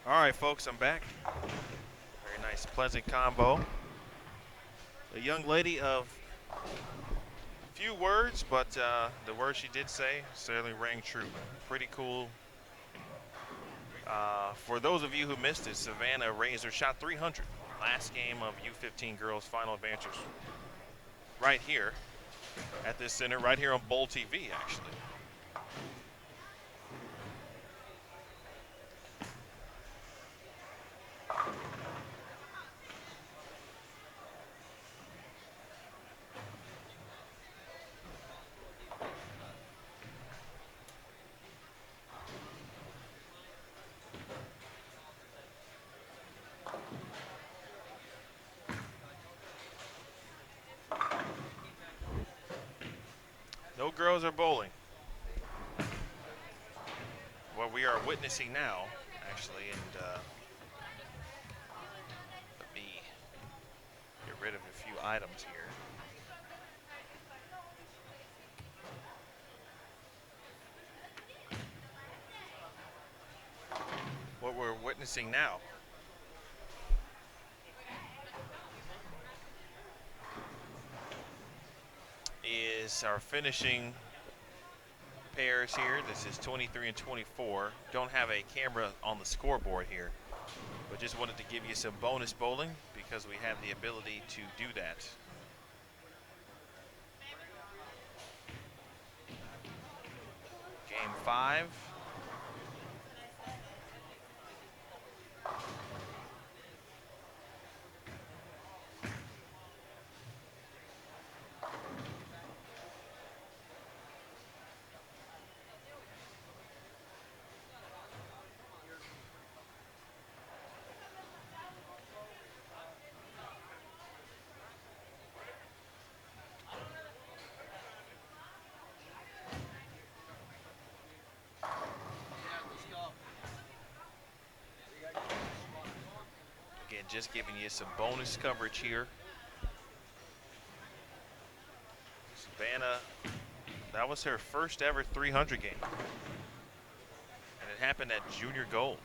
All right, folks, I'm back. Very nice, pleasant combo. A young lady of few words, but the words she did say certainly rang true. Pretty cool. For those of you who missed it, Savannah raised her shot 300. Last game of U15 girls final advances. Right here at this center, right here on Bowl TV, actually. No girls are bowling. What we are witnessing now, actually, and let me get rid of a few items here. What we're witnessing now is our finishing pairs here. This is 23 and 24. Don't have a camera on the scoreboard here, but just wanted to give you some bonus bowling because we have the ability to do that. Game 5. Again, just giving you some bonus coverage here. Savannah, that was her first ever 300 game. And it happened at junior gold.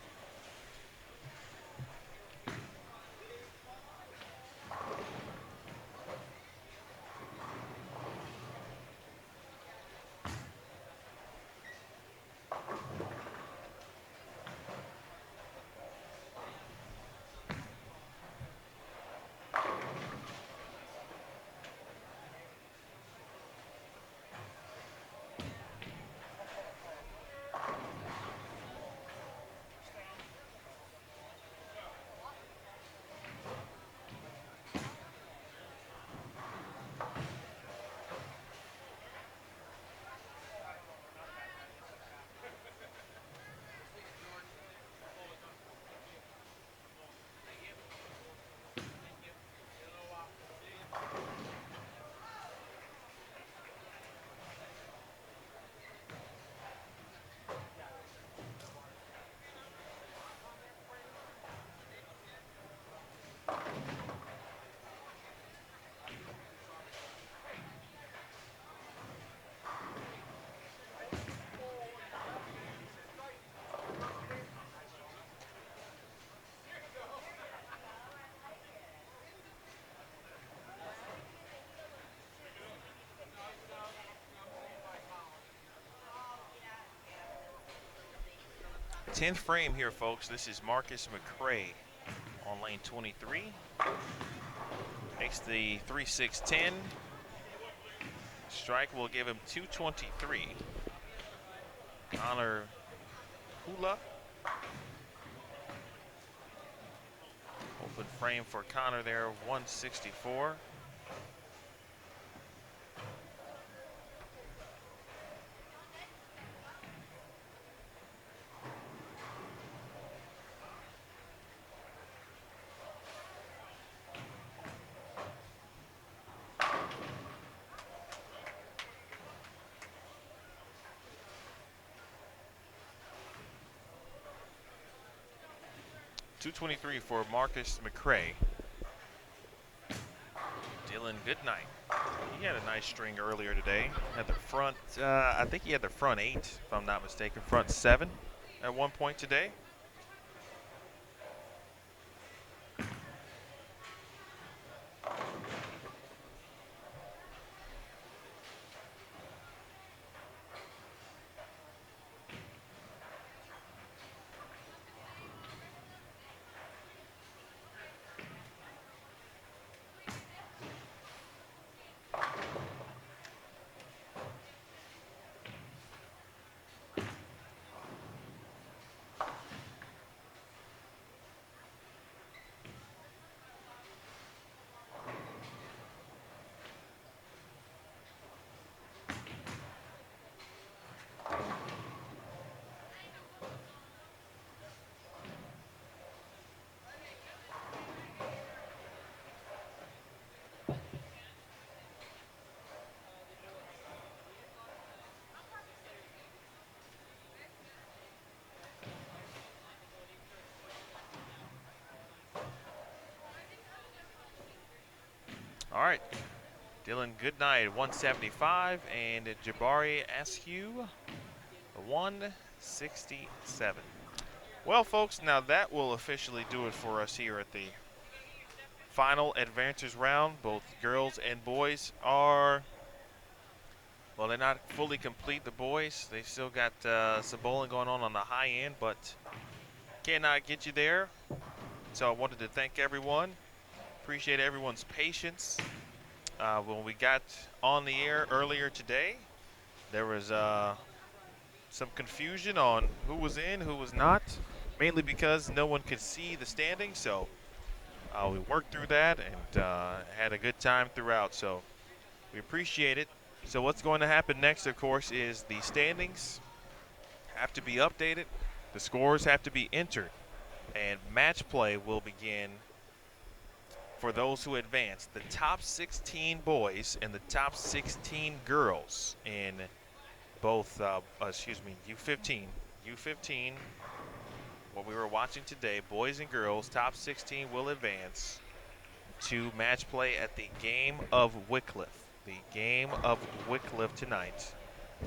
10th frame here, folks. This is Marcus McCray on lane 23. Makes the 3.610. Strike will give him 223. Connor Hula. Open frame for Connor there, 164. .223 for Marcus McCray. Dylan Goodnight. He had a nice string earlier today. Had the front, I think he had the front 8, if I'm not mistaken, front 7 at one point today. All right, Dylan Goodnight, 175, and Jabari Askew, 167. Well, folks, now that will officially do it for us here at the final advancers round. Both girls and boys are, well, they're not fully complete, the boys. They still got some bowling going on the high end, but cannot get you there. So I wanted to thank everyone. Appreciate everyone's patience. When we got on the air earlier today, there was some confusion on who was in, who was not, mainly because no one could see the standings. So we worked through that and had a good time throughout. So we appreciate it. So what's going to happen next, of course, is the standings have to be updated. The scores have to be entered. And match play will begin for those who advance. The top 16 boys and the top 16 girls in both, U15. U15, what we were watching today, boys and girls, top 16 will advance to match play at the Game of Wycliffe. The Game of Wycliffe tonight.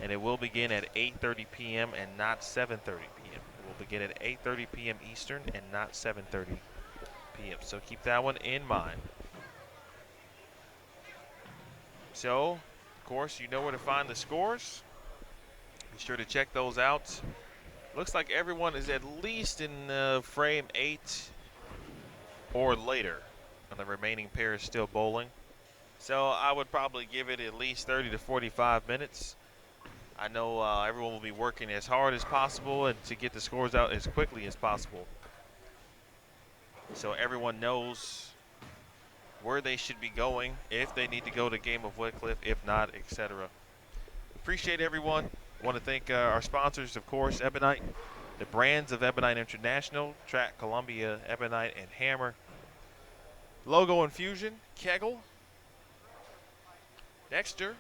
And it will begin at 8:30 p.m. and not 7:30 p.m. It will begin at 8:30 p.m. Eastern and not 7:30 p.m. So keep that one in mind. So, of course, you know where to find the scores. Be sure to check those out. Looks like everyone is at least in frame 8 or later. And the remaining pair is still bowling. So I would probably give it at least 30 to 45 minutes. I know everyone will be working as hard as possible and to get the scores out as quickly as possible. So everyone knows where they should be going, if they need to go to Game of Wycliffe, if not, etc. Appreciate everyone. I want to thank our sponsors, of course, Ebonite, the brands of Ebonite International, Track, Columbia, Ebonite, and Hammer. Logo Infusion, Kegel, Dexter,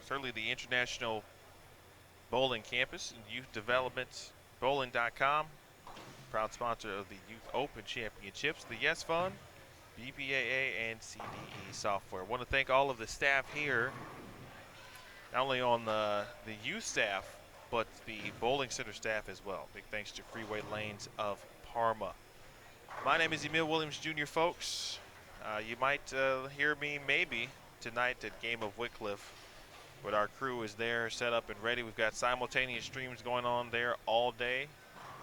certainly the International Bowling Campus and Youth Development, Bowling.com, proud sponsor of the Youth Open Championships, the Yes Fund, BPAA, and CDE Software. I want to thank all of the staff here, not only on the youth staff, but the bowling center staff as well. Big thanks to Freeway Lanes of Parma. My name is Emil Williams Jr., folks. You might hear me maybe tonight at Game of Wycliffe But our crew is there, set up and ready. We've got simultaneous streams going on there all day.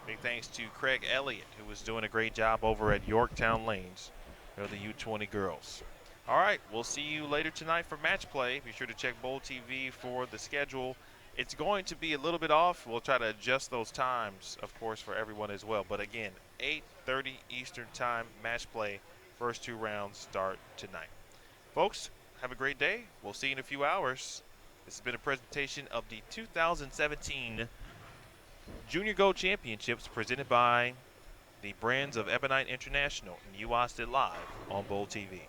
Big thanks to Craig Elliott, who was doing a great job over at Yorktown Lanes. They're the U20 girls. All right, we'll see you later tonight for match play. Be sure to check Bowl TV for the schedule. It's going to be a little bit off. We'll try to adjust those times, of course, for everyone as well. But again, 8:30 Eastern Time match play. First 2 rounds start tonight. Folks, have a great day. We'll see you in a few hours. This has been a presentation of the 2017 Junior Gold Championships presented by the Brands of Ebonite International, and you watched it live on Bowl TV.